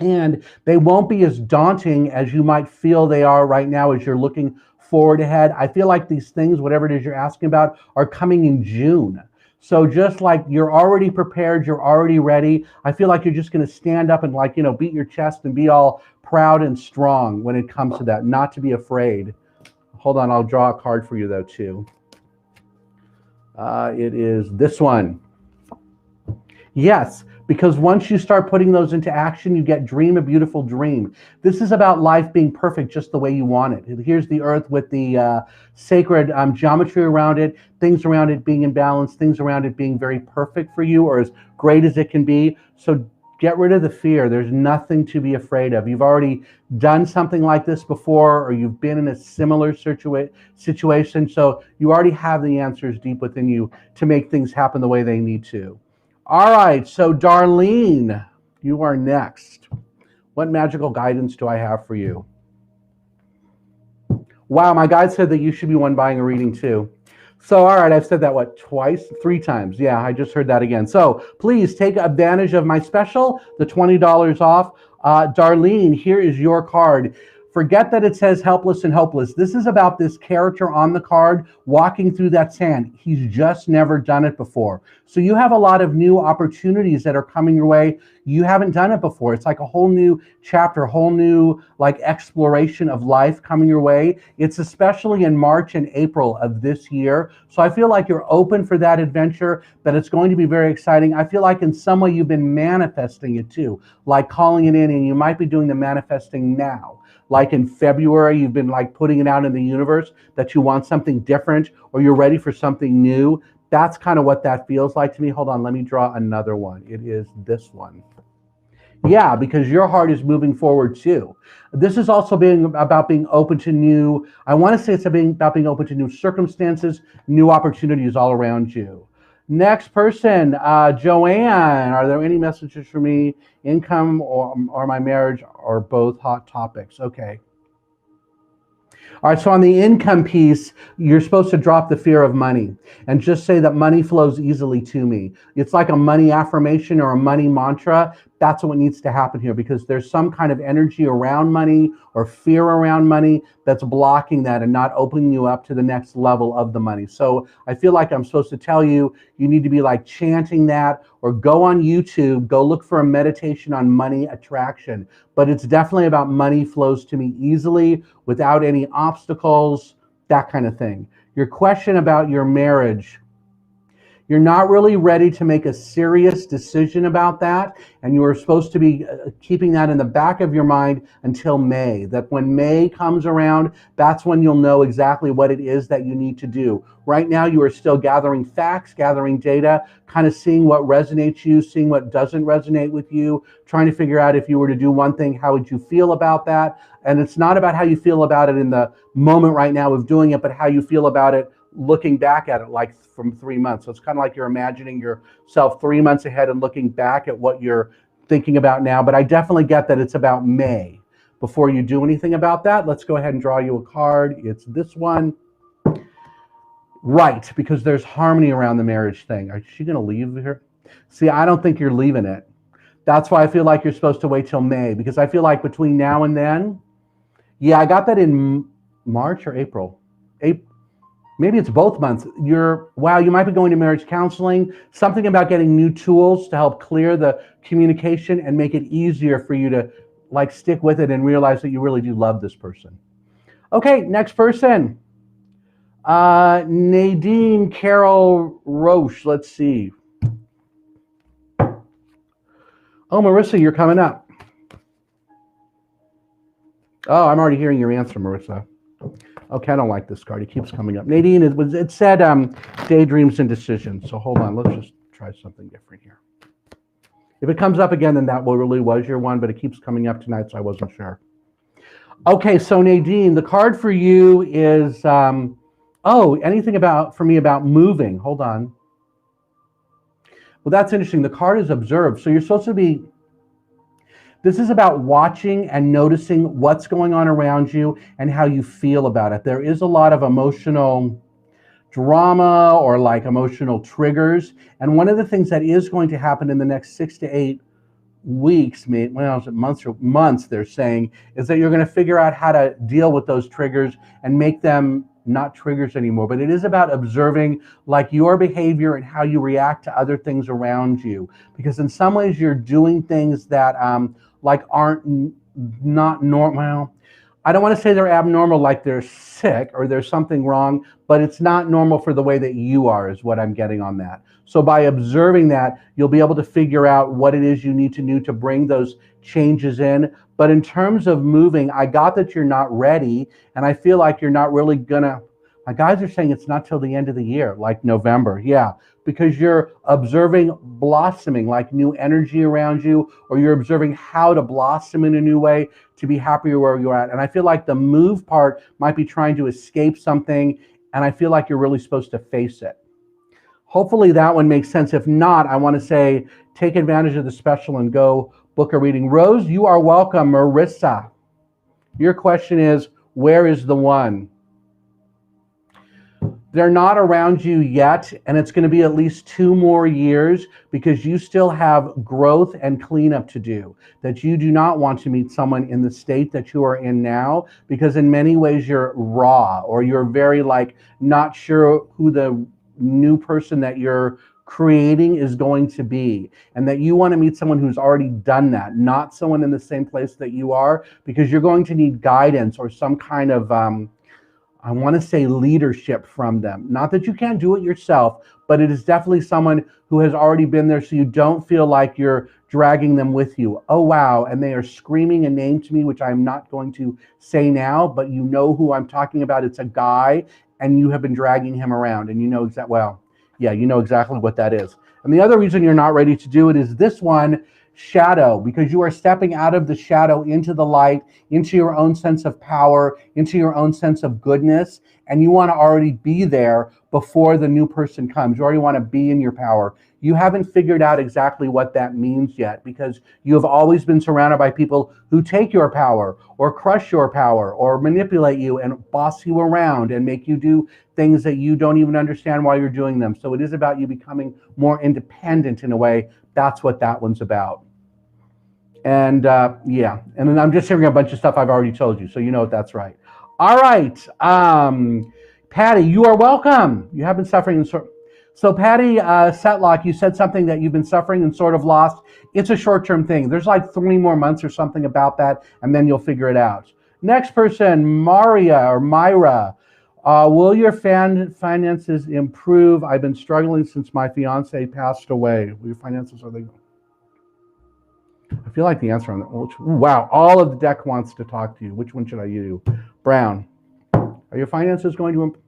And they won't be as daunting as you might feel they are right now as you're looking forward ahead. I feel like these things, whatever it is you're asking about, are coming in June. So just like you're already prepared, you're already ready. I feel like you're just going to stand up and beat your chest and be all proud and strong when it comes to that, not to be afraid. Hold on, I'll draw a card for you though too. It is this one. Yes, because once you start putting those into action, you get dream a beautiful dream. This is about life being perfect just the way you want it. Here's the earth with the sacred geometry around it, things around it being in balance, things around it being very perfect for you, or as great as it can be. So get rid of the fear. There's nothing to be afraid of. You've already done something like this before, or you've been in a similar situation. So you already have the answers deep within you to make things happen the way they need to. All right, so Darlene, you are next. What magical guidance do I have for you? Wow, my guide said that you should be one buying a reading too. So, all right, I've said that, what, twice? 3 times. Yeah, I just heard that again. So please take advantage of my special, the $20 off. Darlene, here is your card. Forget that it says helpless and hopeless. This is about this character on the card walking through that sand. He's just never done it before. So you have a lot of new opportunities that are coming your way. You haven't done it before. It's like a whole new chapter, a whole new exploration of life coming your way. It's especially in March and April of this year. So I feel like you're open for that adventure, that it's going to be very exciting. I feel like in some way you've been manifesting it too, like calling it in, and you might be doing the manifesting now. Like in February, you've been putting it out in the universe that you want something different, or you're ready for something new. That's kind of what that feels like to me. Hold on, let me draw another one. It is this one. Yeah, because your heart is moving forward too. This is also about being open to new, I want to say it's about being open to new circumstances, new opportunities all around you. Next person, Joanne, are there any messages for me? Income or my marriage are both hot topics. Okay. All right, so on the income piece, you're supposed to drop the fear of money and just say that money flows easily to me. It's like a money affirmation or a money mantra. That's what needs to happen here, because there's some kind of energy around money or fear around money that's blocking that and not opening you up to the next level of the money. So I feel like I'm supposed to tell you, you need to be chanting that, or go on YouTube, go look for a meditation on money attraction. But it's definitely about money flows to me easily without any obstacles, that kind of thing. Your question about your marriage. You're not really ready to make a serious decision about that, and you are supposed to be keeping that in the back of your mind until May. That when May comes around, that's when you'll know exactly what it is that you need to do. Right now, you are still gathering facts, gathering data, kind of seeing what resonates you, seeing what doesn't resonate with you, trying to figure out if you were to do one thing, how would you feel about that? And it's not about how you feel about it in the moment right now of doing it, but how you feel about it looking back at it, like from 3 months. So it's kind of like you're imagining yourself 3 months ahead and looking back at what you're thinking about now. But I definitely get that it's about May before you do anything about that. Let's go ahead and draw you a card. It's this one. Right, because there's harmony around the marriage thing. Is she going to leave here? See, I don't think you're leaving it. That's why I feel like you're supposed to wait till May, because I feel like between now and then, yeah, I got that in March or April. Maybe it's both months. Wow, you might be going to marriage counseling, something about getting new tools to help clear the communication and make it easier for you to like stick with it and realize that you really do love this person. Okay, next person. Nadine Carol Roche, let's see. Oh, Marissa, you're coming up. Oh, I'm already hearing your answer, Marissa. Okay, I don't like this card. It keeps coming up. Nadine, it said daydreams and decisions. So hold on, let's just try something different here. If it comes up again, then that really was your one, but it keeps coming up tonight, so I wasn't sure. Okay, so Nadine, the card for you is, anything for me about moving. Hold on. Well, that's interesting. The card is observed. So you're supposed to be, this is about watching and noticing what's going on around you and how you feel about it. There is a lot of emotional drama or like emotional triggers. And one of the things that is going to happen in the next 6 to 8 weeks, months, they're saying, is that you're going to figure out how to deal with those triggers and make them not triggers anymore. But it is about observing like your behavior and how you react to other things around you. Because in some ways you're doing things that aren't not normal. I don't want to say they're abnormal, like they're sick or there's something wrong, but it's not normal for the way that you are, is what I'm getting on that. So by observing that, you'll be able to figure out what it is you need to do to bring those changes in. But in terms of moving, I got that you're not ready, and I feel like you're not really gonna, my guys are saying it's not till the end of the year, like November. Yeah, because you're observing blossoming, like new energy around you, or you're observing how to blossom in a new way to be happier where you're at. And I feel like the move part might be trying to escape something, and I feel like you're really supposed to face it. Hopefully that one makes sense. If not, I want to say take advantage of the special and go book a reading. Rose, you are welcome. Marissa, your question is, where is the one? They're not around you yet, and it's going to be at least 2 more years because you still have growth and cleanup to do. That you do not want to meet someone in the state that you are in now, because in many ways you're raw, or you're very not sure who the new person that you're creating is going to be, and that you want to meet someone who's already done that, not someone in the same place that you are, because you're going to need guidance or some kind of I want to say leadership from them. Not that you can't do it yourself, but it is definitely someone who has already been there, so you don't feel like you're dragging them with you. Oh, wow. And they are screaming a name to me, which I'm not going to say now, but you know who I'm talking about. It's a guy, and you have been dragging him around, and you know you know exactly what that is. And the other reason you're not ready to do it is this one, shadow, because you are stepping out of the shadow into the light, into your own sense of power, into your own sense of goodness, and you want to already be there before the new person comes. You already want to be in your power. You haven't figured out exactly what that means yet, because you have always been surrounded by people who take your power or crush your power or manipulate you and boss you around and make you do things that you don't even understand why you're doing them. So it is about you becoming more independent in a way. That's what that one's about. And yeah, and then I'm just hearing a bunch of stuff I've already told you, so you know that's right. All right, Patty, you are welcome. You have been suffering and so Patty Setlock, you said something that you've been suffering and sort of lost. It's a short-term thing. There's 3 more months or something about that, and then you'll figure it out. Next person, Maria or Myra. Will your finances improve? I've been struggling since my fiance passed away. Will your finances, are they? I feel like the answer on that. Wow, all of the deck wants to talk to you. Which one should I do? Brown. Are your finances going to improve?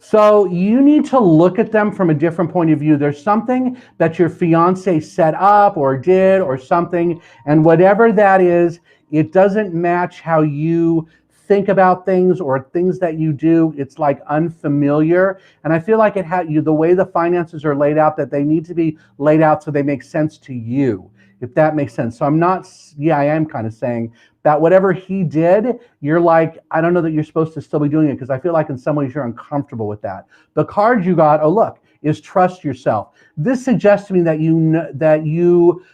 So you need to look at them from a different point of view. There's something that your fiance set up or did or something, and whatever that is, it doesn't match how you think about things or things that you do. It's like unfamiliar, and I feel like it had you the way the finances are laid out, that they need to be laid out so they make sense to you, if that makes sense. So I'm not, yeah, I am kind of saying that whatever he did, you're like, I don't know that you're supposed to still be doing it, because I feel like in some ways you're uncomfortable with that. The card you got, oh look, is trust yourself. This suggests to me that you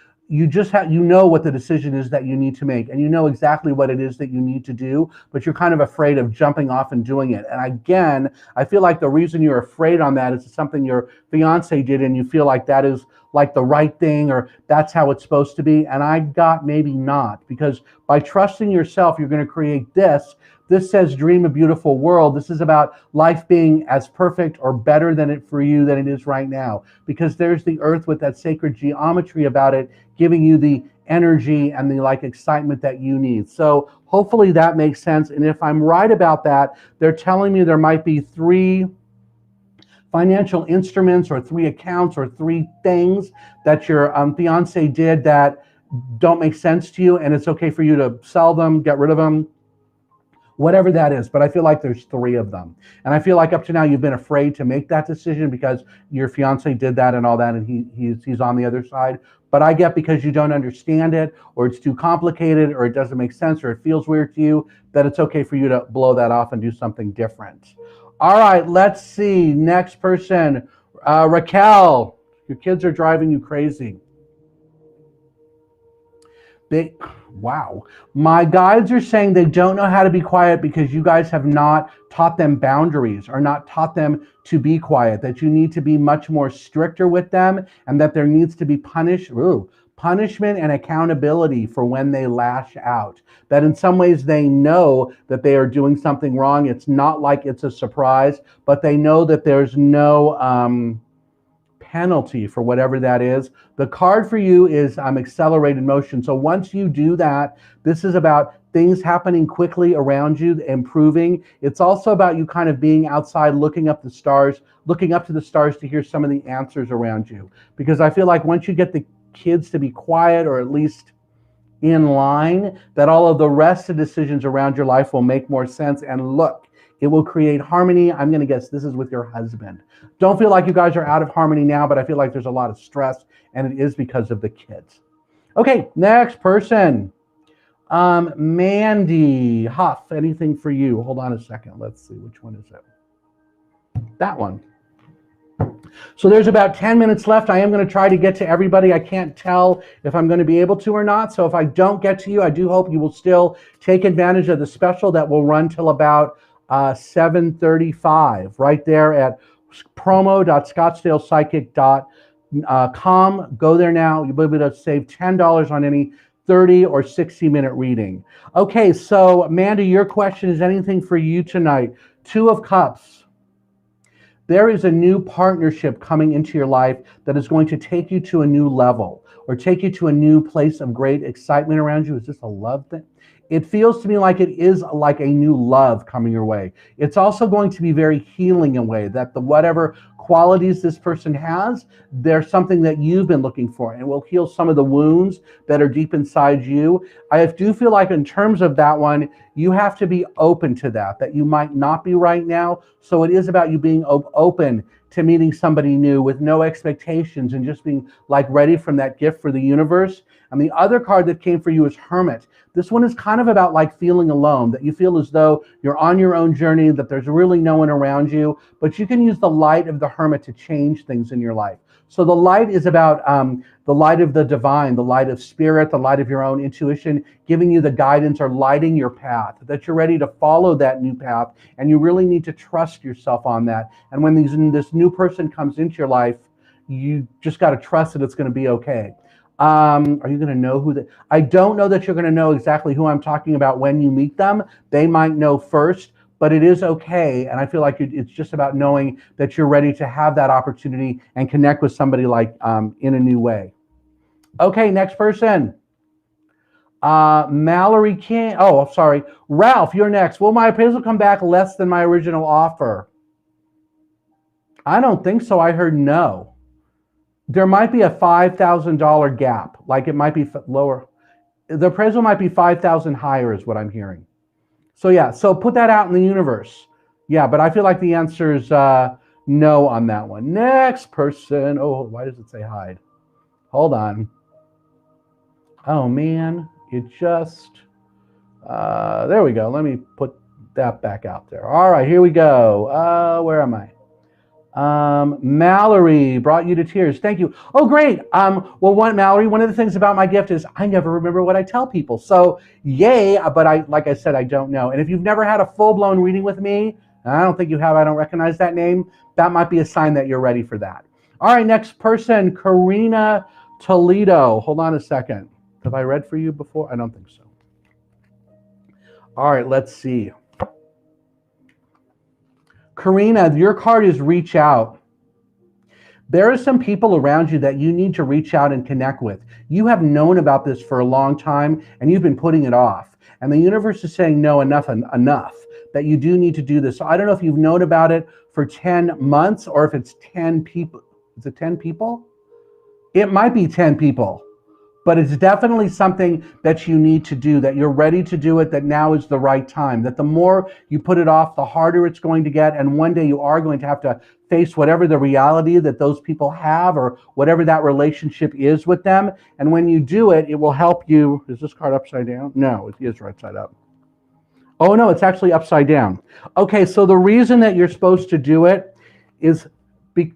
just have, you know what the decision is that you need to make, and you know exactly what it is that you need to do, but you're kind of afraid of jumping off and doing it. And again, I feel like the reason you're afraid on that is something your fiance did, and you feel like that is like the right thing, or that's how it's supposed to be. And I got maybe not, because by trusting yourself, you're going to create this. This says dream a beautiful world. This is about life being as perfect or better than it for you than it is right now, because there's the earth with that sacred geometry about it, giving you the energy and the like excitement that you need. So hopefully that makes sense. And if I'm right about that, they're telling me there might be 3 financial instruments or 3 accounts or 3 things that your fiance did that don't make sense to you, and it's okay for you to sell them, get rid of them, whatever that is. But I feel like there's 3 of them, and I feel like up to now you've been afraid to make that decision because your fiance did that and all that, and he's on the other side. But I get, because you don't understand it, or it's too complicated, or it doesn't make sense, or it feels weird to you, that it's okay for you to blow that off and do something different. All right, let's see. Next person, Raquel. Your kids are driving you crazy. Wow. My guides are saying they don't know how to be quiet because you guys have not taught them boundaries, or not taught them to be quiet, that you need to be much more stricter with them, and that there needs to be punishment and accountability for when they lash out. That in some ways they know that they are doing something wrong. It's not like it's a surprise, but they know that there's no penalty for whatever that is. The card for you is accelerated motion. So once you do that, this is about things happening quickly around you, improving. It's also about you kind of being outside, looking up the stars, looking up to the stars to hear some of the answers around you. Because I feel like once you get the kids to be quiet, or at least in line, that all of the rest of the decisions around your life will make more sense. And look, it will create harmony. I'm going to guess this is with your husband. Don't feel like you guys are out of harmony now, but I feel like there's a lot of stress, and it is because of the kids. Okay, next person. Mandy Huff, anything for you? Hold on a second. Let's see, which one is it? That one. So there's about 10 minutes left. I am going to try to get to everybody. I can't tell if I'm going to be able to or not. So if I don't get to you, I do hope you will still take advantage of the special that will run till about 7:35, right there at promo.scottsdalepsychic.com. Go there now. You'll be able to save $10 on any 30 or 60-minute reading. Okay, so Amanda, your question is anything for you tonight. 2 of Cups. There is a new partnership coming into your life that is going to take you to a new level, or take you to a new place of great excitement around you. Is this a love thing? It feels to me like it is like a new love coming your way. It's also going to be very healing in a way, that the whatever qualities this person has, there's something that you've been looking for, and will heal some of the wounds that are deep inside you. I do feel like in terms of that one, you have to be open to that you might not be right now. So it is about you being open to meeting somebody new with no expectations, and just being like ready from that gift for the universe. And the other card that came for you is Hermit. This one is kind of about like feeling alone, that you feel as though you're on your own journey, that there's really no one around you, but you can use the light of the Hermit to change things in your life. So the light is about the light of the divine, the light of spirit, the light of your own intuition, giving you the guidance or lighting your path, that you're ready to follow that new path, and you really need to trust yourself on that. And when this new person comes into your life, you just got to trust that it's going to be okay. Are you going to know who I don't know that you're going to know exactly who I'm talking about when you meet them. They might know first, but it is okay. And I feel like it's just about knowing that you're ready to have that opportunity and connect with somebody like in a new way. Okay, next person. Mallory King. Oh, sorry. Ralph, you're next. Will my appraisal come back less than my original offer? I don't think so. I heard no. There might be a $5,000 gap. Like it might be lower. The appraisal might be 5,000 higher is what I'm hearing. So yeah, so put that out in the universe. Yeah, but I feel like the answer is no on that one. Next person. Oh, why does it say hide? Hold on. Oh man, it just, there we go. Let me put that back out there. All right, here we go. Where am I? Mallory brought you to tears. Thank you. Oh, great. Well, Mallory, one of the things about my gift is I never remember what I tell people. So yay, but like I said, I don't know. And if you've never had a full-blown reading with me, and I don't think you have, I don't recognize that name, that might be a sign that you're ready for that. All right, next person, Karina Toledo. Hold on a second. Have I read for you before? I don't think so. All right, let's see. Karina, your card is reach out. There are some people around you that you need to reach out and connect with. You have known about this for a long time and you've been putting it off. And the universe is saying, no, enough, that you do need to do this. So I don't know if you've known about it for 10 months or if it's 10 people. Is it 10 people? It might be 10 people. But it's definitely something that you need to do, that you're ready to do it, that now is the right time, that the more you put it off, the harder it's going to get. And one day you are going to have to face whatever the reality that those people have or whatever that relationship is with them. And when you do it, it will help you. Is this card upside down? No, it is right side up. Oh, no, it's actually upside down. Okay, so the reason that you're supposed to do it is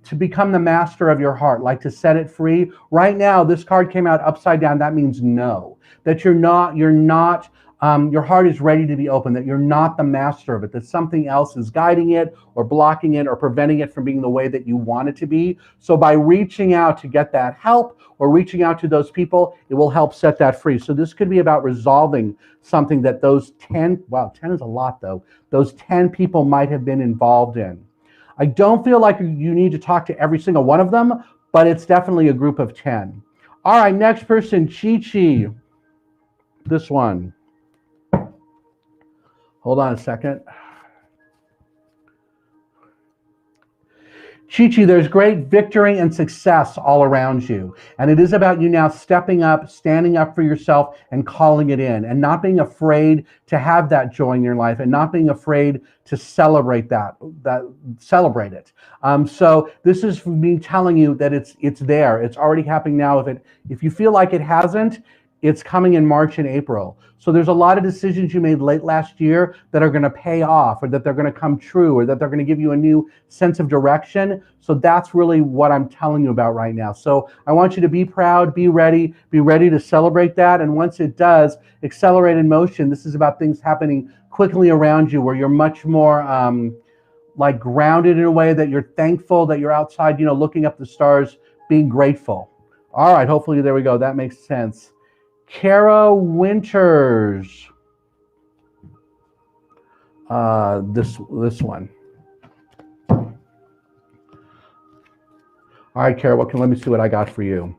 to become the master of your heart, like to set it free. Right now, this card came out upside down. That means no, that your heart is ready to be open, that you're not the master of it, that something else is guiding it or blocking it or preventing it from being the way that you want it to be. So by reaching out to get that help or reaching out to those people, it will help set that free. So this could be about resolving something that those 10, wow, 10 is a lot though, those 10 people might have been involved in. I don't feel like you need to talk to every single one of them, but it's definitely a group of 10. All right, next person, Chi-Chi. This one. Hold on a second. Chi-Chi, there's great victory and success all around you. And it is about you now stepping up, standing up for yourself and calling it in and not being afraid to have that joy in your life and not being afraid to celebrate celebrate it. So this is me telling you that it's there. It's already happening now. If you feel like it hasn't, it's coming in March and April. So there's a lot of decisions you made late last year that are going to pay off or that they're going to come true or that they're going to give you a new sense of direction. So that's really what I'm telling you about right now. So I want you to be proud, be ready to celebrate that. And once it does, accelerated motion, this is about things happening quickly around you where you're much more like grounded in a way that you're thankful that you're outside, looking up the stars, being grateful. All right, hopefully there we go. That makes sense. Kara Winters. This one. All right, Kara, let me see what I got for you.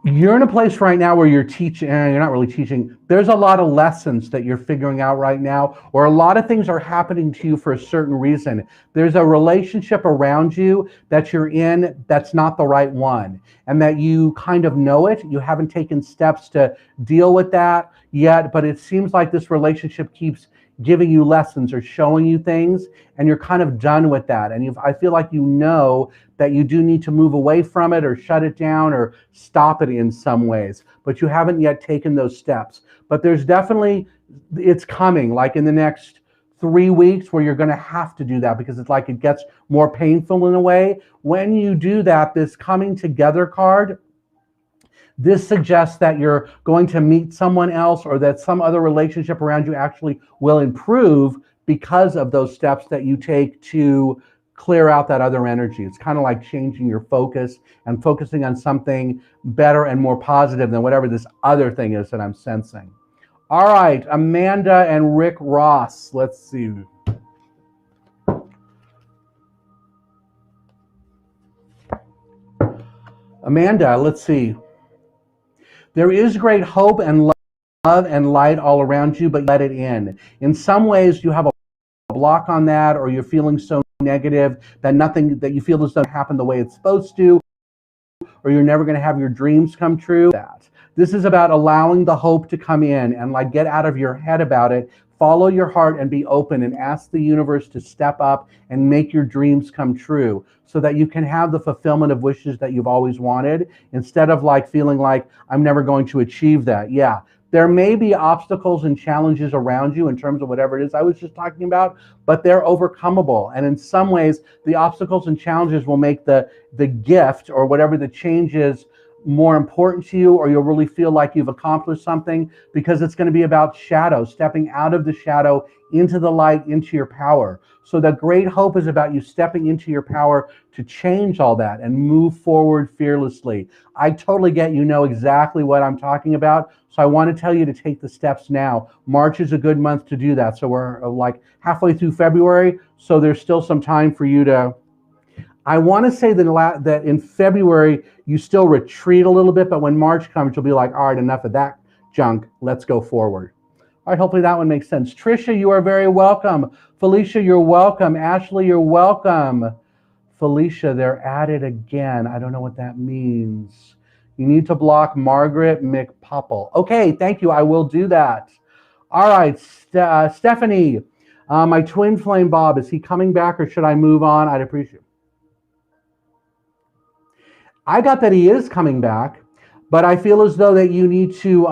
You're in a place right now where you're teaching, you're not really teaching. There's a lot of lessons that you're figuring out right now, or a lot of things are happening to you for a certain reason. There's a relationship around you that you're in that's not the right one, and that you kind of know it. You haven't taken steps to deal with that yet, but it seems like this relationship keeps giving you lessons or showing you things, and you're kind of done with that. And I feel like that you do need to move away from it or shut it down or stop it in some ways, but you haven't yet taken those steps. But there's definitely, it's coming like in the next 3 weeks where you're going to have to do that because it's like it gets more painful in a way. When you do that, this coming together card, this suggests that you're going to meet someone else or that some other relationship around you actually will improve because of those steps that you take to clear out that other energy. It's kind of like changing your focus and focusing on something better and more positive than whatever this other thing is that I'm sensing. All right, Amanda and Rick Ross. Let's see. Amanda, let's see. There is great hope and love and light all around you, but you let it in. In some ways, you have a block on that, or you're feeling so negative that nothing that you feel as though happen the way it's supposed to, or you're never going to have your dreams come true. That this is about allowing the hope to come in and like get out of your head about it. Follow your heart and be open and ask the universe to step up and make your dreams come true so that you can have the fulfillment of wishes that you've always wanted instead of like feeling like I'm never going to achieve that. Yeah, there may be obstacles and challenges around you in terms of whatever it is I was just talking about, but they're overcomable. And in some ways, the obstacles and challenges will make the gift or whatever the change is more important to you, or you'll really feel like you've accomplished something because it's going to be about shadow, stepping out of the shadow into the light, into your power. So the great hope is about you stepping into your power to change all that and move forward fearlessly. I totally get you know exactly what I'm talking about. So I want to tell you to take the steps now. March is a good month to do that. So we're like halfway through February. So there's still some time for you to, I want to say that in February, you still retreat a little bit, but when March comes, you'll be like, all right, enough of that junk. Let's go forward. All right, hopefully that one makes sense. Trisha, you are very welcome. Felicia, you're welcome. Ashley, you're welcome. Felicia, they're at it again. I don't know what that means. You need to block Margaret McPopple. Okay, thank you. I will do that. All right, Stephanie, my twin flame Bob, is he coming back or should I move on? I'd appreciate it. I got that he is coming back, but I feel as though that you need to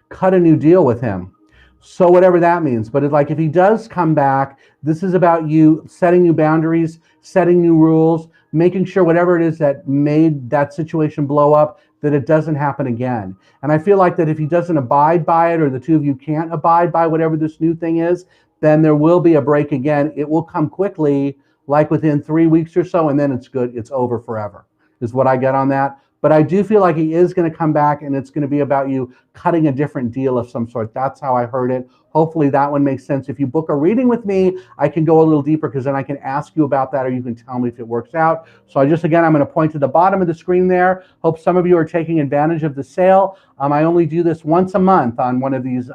cut a new deal with him. So whatever that means, but it's like if he does come back, this is about you setting new boundaries, setting new rules, making sure whatever it is that made that situation blow up, that it doesn't happen again. And I feel like that if he doesn't abide by it, or the two of you can't abide by whatever this new thing is, then there will be a break again. It will come quickly, like within 3 weeks or so, and then it's good. It's over forever, is what I get on that. But I do feel like he is going to come back, and it's going to be about you cutting a different deal of some sort. That's how I heard it. Hopefully that one makes sense. If you book a reading with me, I can go a little deeper because then I can ask you about that, or you can tell me if it works out. So I'm going to point to the bottom of the screen there. Hope some of you are taking advantage of the sale. I only do this once a month on one of these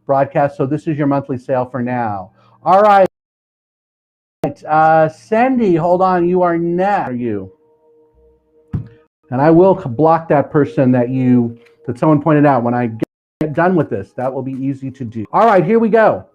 broadcasts. So this is your monthly sale for now. All right. Sandy, hold on. You are next. Are you? And I will block that person that someone pointed out when I get done with this. That will be easy to do. All right, here we go.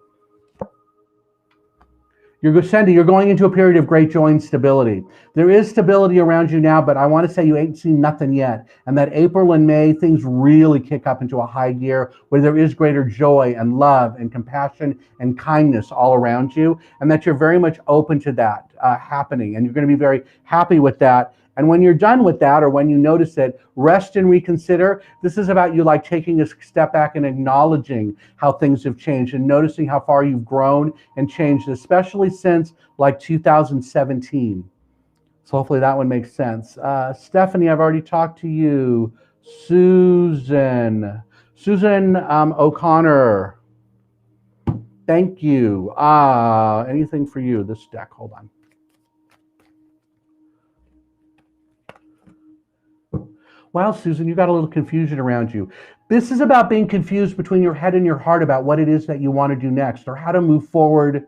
Sandy, you're going into a period of great joy and stability. There is stability around you now, but I want to say you ain't seen nothing yet. And that April and May, things really kick up into a high gear where there is greater joy and love and compassion and kindness all around you. And that you're very much open to that happening. And you're going to be very happy with that. And when you're done with that, or when you notice it, rest and reconsider. This is about you like taking a step back and acknowledging how things have changed and noticing how far you've grown and changed, especially since like 2017. So hopefully that one makes sense. Stephanie, I've already talked to you. Susan O'Connor. Thank you. Anything for you, this deck, hold on. Wow, Susan, you got a little confusion around you. This is about being confused between your head and your heart about what it is that you want to do next or how to move forward.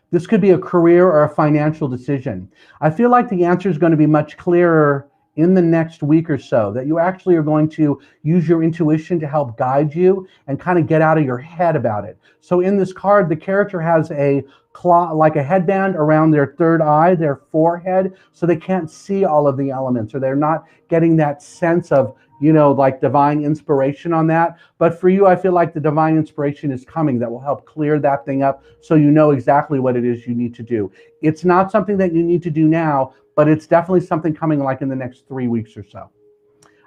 This could be a career or a financial decision. I feel like the answer is going to be much clearer in the next week or so, that you actually are going to use your intuition to help guide you and kind of get out of your head about it. So in this card, the character has a like a headband around their third eye, their forehead, so they can't see all of the elements, or they're not getting that sense of, like divine inspiration on that. But for you, I feel like the divine inspiration is coming that will help clear that thing up so you know exactly what it is you need to do. It's not something that you need to do now, but it's definitely something coming like in the next 3 weeks or so.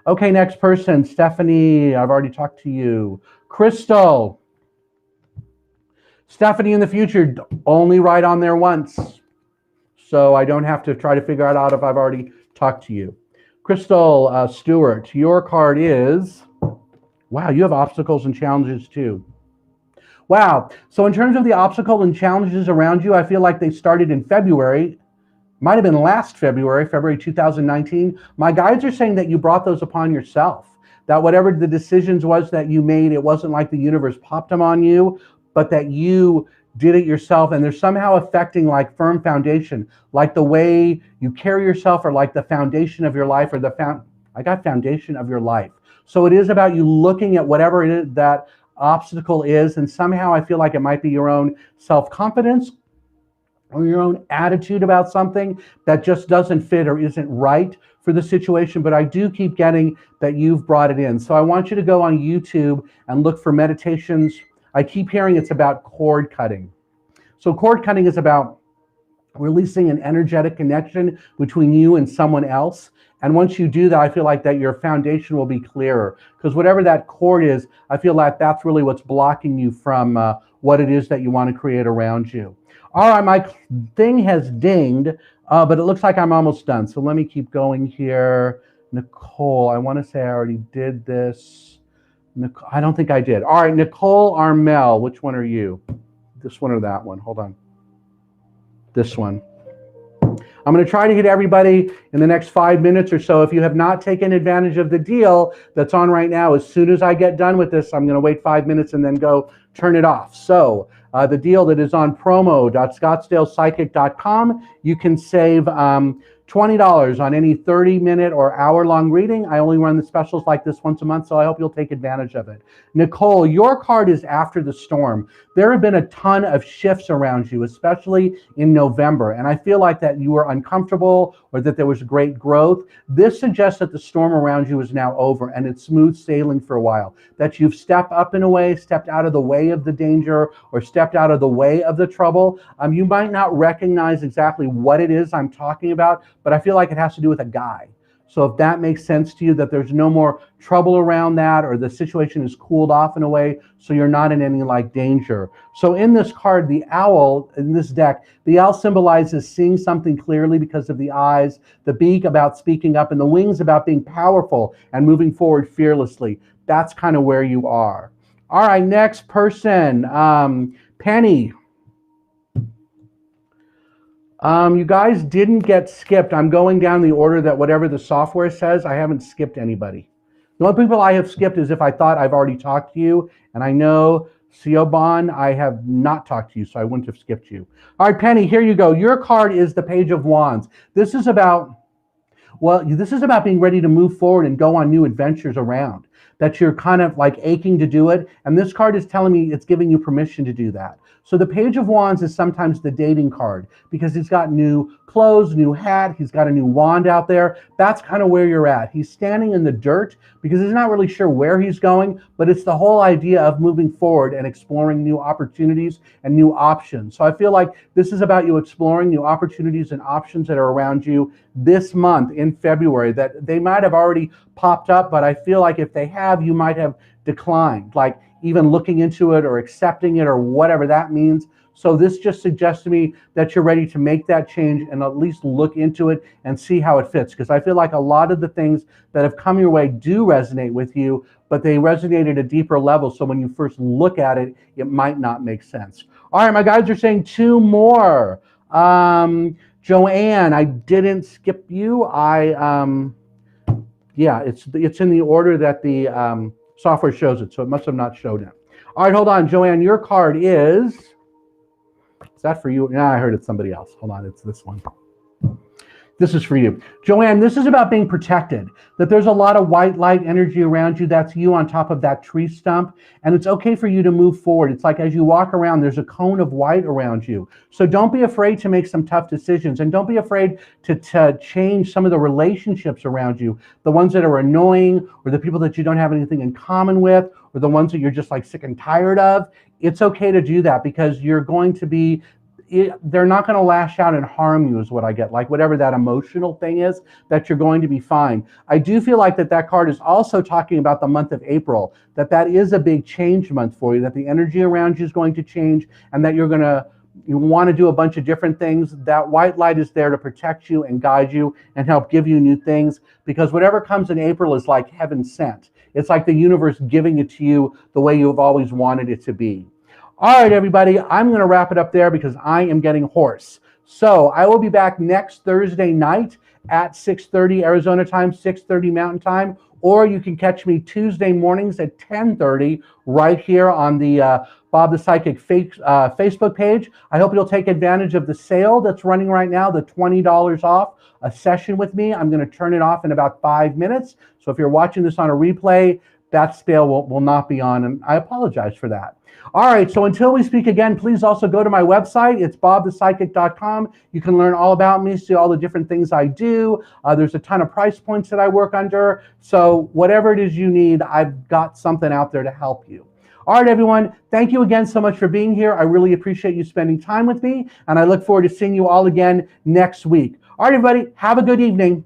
Okay, next person, Stephanie, I've already talked to you. Crystal. Stephanie, in the future, only write on there once, so I don't have to try to figure out if I've already talked to you. Crystal Stewart, your card is Wow, you have obstacles and challenges too. Wow. So in terms of the obstacle and challenges around you, I feel like they started in February. Might have been last February, February 2019. My guides are saying that you brought those upon yourself. That whatever the decisions was that you made, it wasn't like the universe popped them on you, but that you did it yourself, and they're somehow affecting like firm foundation, like the way you carry yourself, or like the foundation of your life, or I got foundation of your life. So it is about you looking at whatever it is that obstacle is, and somehow I feel like it might be your own self-confidence or your own attitude about something that just doesn't fit or isn't right for the situation. But I do keep getting that you've brought it in. So I want you to go on YouTube and look for meditations. I keep hearing it's about cord cutting. So cord cutting is about releasing an energetic connection between you and someone else. And once you do that, I feel like that your foundation will be clearer, because whatever that cord is, I feel like that's really what's blocking you from what it is that you want to create around you. All right, my thing has dinged, but it looks like I'm almost done. So let me keep going here. Nicole, I want to say I already did this. Nicole, I don't think I did. All right, Nicole Armel, which one are you? This one or that one? Hold on. This one. I'm going to try to hit everybody in the next 5 minutes or so. If you have not taken advantage of the deal that's on right now, as soon as I get done with this, I'm going to wait 5 minutes and then go turn it off. So the deal that is on promo.scottsdalepsychic.com, you can save $20 on any 30-minute or hour-long reading. I only run the specials like this once a month, so I hope you'll take advantage of it. Nicole, your card is after the storm. There have been a ton of shifts around you, especially in November, and I feel like that you were uncomfortable or that there was great growth. This suggests that the storm around you is now over and it's smooth sailing for a while, that you've stepped up in a way, stepped out of the way of the danger, or stepped out of the way of the trouble. You might not recognize exactly what it is I'm talking about, but I feel like it has to do with a guy. So if that makes sense to you, that there's no more trouble around that, or the situation is cooled off in a way so you're not in any like danger. So in this card, the owl, in this deck, the owl symbolizes seeing something clearly because of the eyes, the beak about speaking up, and the wings about being powerful and moving forward fearlessly. That's kind of where you are. All right, next person, Penny. You guys didn't get skipped. I'm going down the order that whatever the software says. I haven't skipped anybody. The only people I have skipped is if I thought I've already talked to you, and I know Siobhan, I have not talked to you, so I wouldn't have skipped you. All right, Penny, here you go. Your card is the Page of Wands. This is about being ready to move forward and go on new adventures around, that you're kind of like aching to do it. And this card is telling me it's giving you permission to do that. So the Page of Wands is sometimes the dating card because he's got new clothes, new hat, he's got a new wand out there. That's kind of where you're at. He's standing in the dirt because he's not really sure where he's going, but it's the whole idea of moving forward and exploring new opportunities and new options. So I feel like this is about you exploring new opportunities and options that are around you this month in February, that they might have already popped up, but I feel like if they have, you might have declined, like even looking into it or accepting it or whatever that means. So this just suggests to me that you're ready to make that change and at least look into it and see how it fits. Because I feel like a lot of the things that have come your way do resonate with you, but they resonate at a deeper level. So when you first look at it, it might not make sense. All right, my guys are saying 2 more. Joanne, I didn't skip you. Yeah, it's in the order that the software shows it, so it must have not showed it. All right, hold on, Joanne, your card is that for you? No, I heard it's somebody else. Hold on, it's this one. This is for you. Joanne, this is about being protected, that there's a lot of white light energy around you. That's you on top of that tree stump. And it's okay for you to move forward. It's like as you walk around, there's a cone of white around you. So don't be afraid to make some tough decisions. And don't be afraid to change some of the relationships around you, the ones that are annoying or the people that you don't have anything in common with or the ones that you're just like sick and tired of. It's okay to do that because you're going to be they're not going to lash out and harm you is what I get. Like whatever that emotional thing is, that you're going to be fine. I do feel like that card is also talking about the month of April, that is a big change month for you, that the energy around you is going to change and that you're going to you want to do a bunch of different things, that white light is there to protect you and guide you and help give you new things, because whatever comes in April is like heaven sent. It's like the universe giving it to you the way you've always wanted it to be. All right, everybody, I'm going to wrap it up there because I am getting hoarse. So I will be back next Thursday night at 6:30 Arizona time, 6:30 Mountain time, or you can catch me Tuesday mornings at 10:30 right here on the Bob the Psychic Facebook page. I hope you'll take advantage of the sale that's running right now, the $20 off a session with me. I'm going to turn it off in about 5 minutes. So if you're watching this on a replay, that sale will not be on, and I apologize for that. All right, so until we speak again, please also go to my website. It's bobthepsychic.com. You can learn all about me, see all the different things I do. There's a ton of price points that I work under. So whatever it is you need, I've got something out there to help you. All right, everyone, thank you again so much for being here. I really appreciate you spending time with me, and I look forward to seeing you all again next week. All right, everybody, have a good evening.